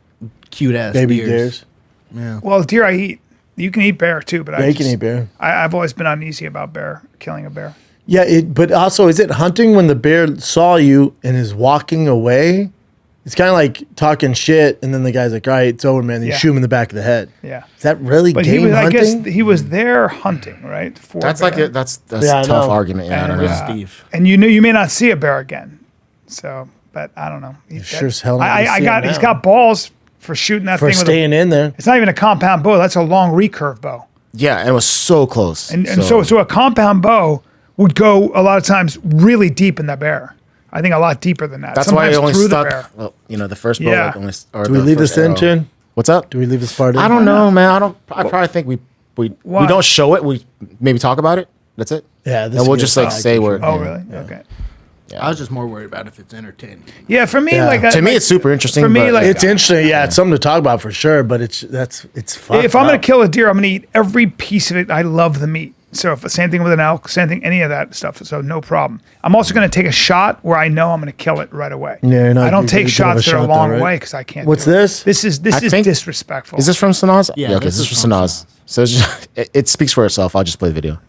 cute ass Baby deers? deers. Yeah. well, deer I eat. You can eat bear too, but They can eat bear. I've always been uneasy about killing a bear. Yeah, but also, is it hunting when the bear saw you and is walking away? It's kind of like talking shit, and then the guy's like, "All right, it's over, man." And you Yeah. shoot him in the back of the head. Yeah. Is that really But game he was, I hunting? guess he was there hunting, right? For That's bear. like that's Yeah, I a tough know. argument. Yeah, I don't And, know. Steve. And you know you may not see a bear again. So, but I don't know. sure as hell not gonna I see got. him He's now. got balls for shooting that For thing with staying in there. It's not even a compound bow. That's a long recurve bow. Yeah, and it was so close. And so a compound bow would go a lot of times really deep in the bear. I think a lot deeper than that. that's why it Sometimes only through the stuck. bear. Well, the first bow Yeah. like only. Or Do we the leave first this in, arrow. Chin? What's up? Do we leave this part in? I don't know, man. I probably think we Why? don't show it. We maybe talk about it. That's it. Yeah, this And we'll is just good. like say where. Oh, really? Okay. I was just more worried about if it's entertaining. Yeah, for me, Yeah. like To me, it's super interesting. For me, but- like It's interesting. Yeah, it's something to talk about for sure. But it's fucked if I'm going up. to kill a deer, I'm going to eat every piece of it. I love the meat. So if same thing with an elk, same thing, any of that stuff. So no problem. I'm also going to take a shot where I know I'm going to kill it right away. Yeah, you're not- I don't you take could have a shots that are a shot though, long right? way because I can't. What's do it. this? This is I think- disrespectful. Is this from Sanaz? Yeah, okay, this this is is from from Sanaz. So it's just, it speaks for itself. I'll just play the video.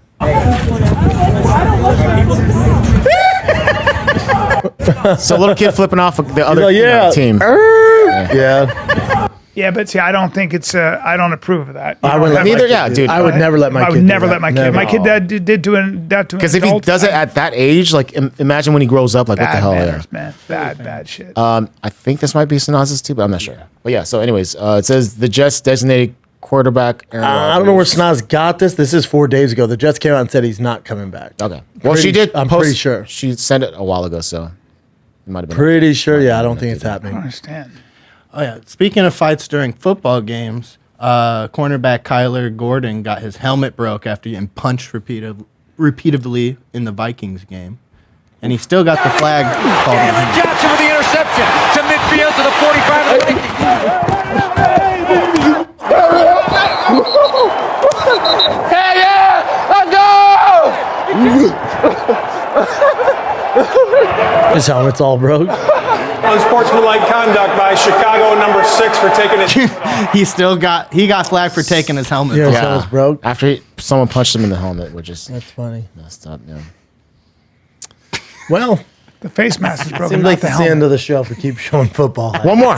So a little kid flipping off the other Like, yeah, team. Yeah, Yeah, but see, I don't think it's. I don't approve of that. I wouldn't let Neither, my kid yeah, do dude. I would never let my kid. I would do never that. let my kid. Never. My kid that did doing that to an Because if he adult, does it at that age, like imagine when he grows up, like what the bad hell? manners, Yeah. man. Bad shit. I think this might be Sanaz's too, but I'm not sure. But yeah, so anyways, it says the Jets designated quarterback. Aaron I don't know where Rodgers. Snaz got this. This is 4 days ago. The Jets came out and said he's not coming back. Okay. Well, she did. I'm post- pretty sure. She sent it a while ago, so it might have been. Pretty sure. Yeah, I don't think it's I happening. don't understand. Oh yeah. Speaking of fights during football games, cornerback Kyler Gordon got his helmet broke after getting punched repeatedly in the Vikings game, and he still got the flag called on him. Johnson with the interception to midfield to the 45 of the Vikings. Hey, yeah! Let's go! His helmet's all broke. Unsportsmanlike conduct by Chicago number 6 for taking it. He got flagged for taking his helmet. Yeah, off. his helmet's broke. After someone punched him in the helmet, which is That's funny. messed up. Yeah. Well, The face mask is broken. seems Not like the it's the helmet. end of the show if we keep showing football. One more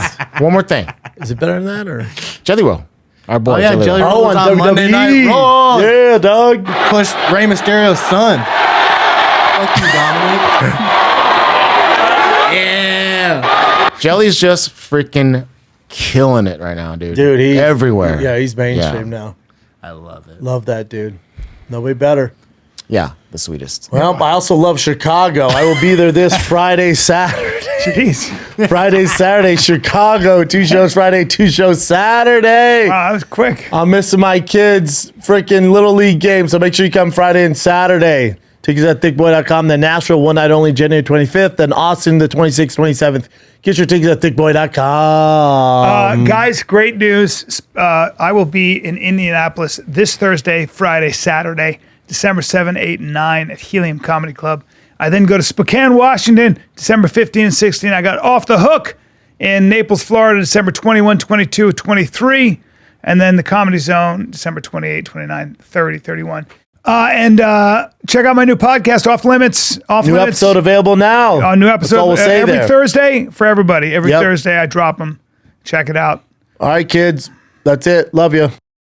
thing. Is it better than that or? Jelly Roll, our boy. Oh, yeah, Jelly Roll. Roll. was on Monday Night Raw. Yeah, dog. Pushed Rey Mysterio's son. Fuck you, Dominic. Yeah. Jelly's just freaking killing it right now, dude. Dude, he's everywhere. Yeah, he's mainstream Yeah. now. I love it. Love that dude. Nobody better. Yeah, the sweetest. Well, I also love Chicago. I will be there this Friday, Saturday. Jeez. Friday, Saturday, Chicago. 2 shows Friday, 2 shows Saturday. Wow, that was quick. I'm missing my kids' freaking Little League game, so make sure you come Friday and Saturday. Tickets at thiccboy.com. Then Nashville, one night only, January 25th. Then Austin, the 26th, 27th. Get your tickets at thiccboy.com. Guys, great news. I will be in Indianapolis this Thursday, Friday, Saturday, December 7, 8, and 9 at Helium Comedy Club. I then go to Spokane, Washington, December 15 and 16. I got Off the Hook in Naples, Florida, December 21, 22, 23. And then the Comedy Zone, December 28, 29, 30, 31. And check out my new podcast, Off Limits. New episode available now. New episode That's all we'll say every there. Thursday for everybody. Every Thursday I drop them. Check it out. All right, kids. That's it. Love you.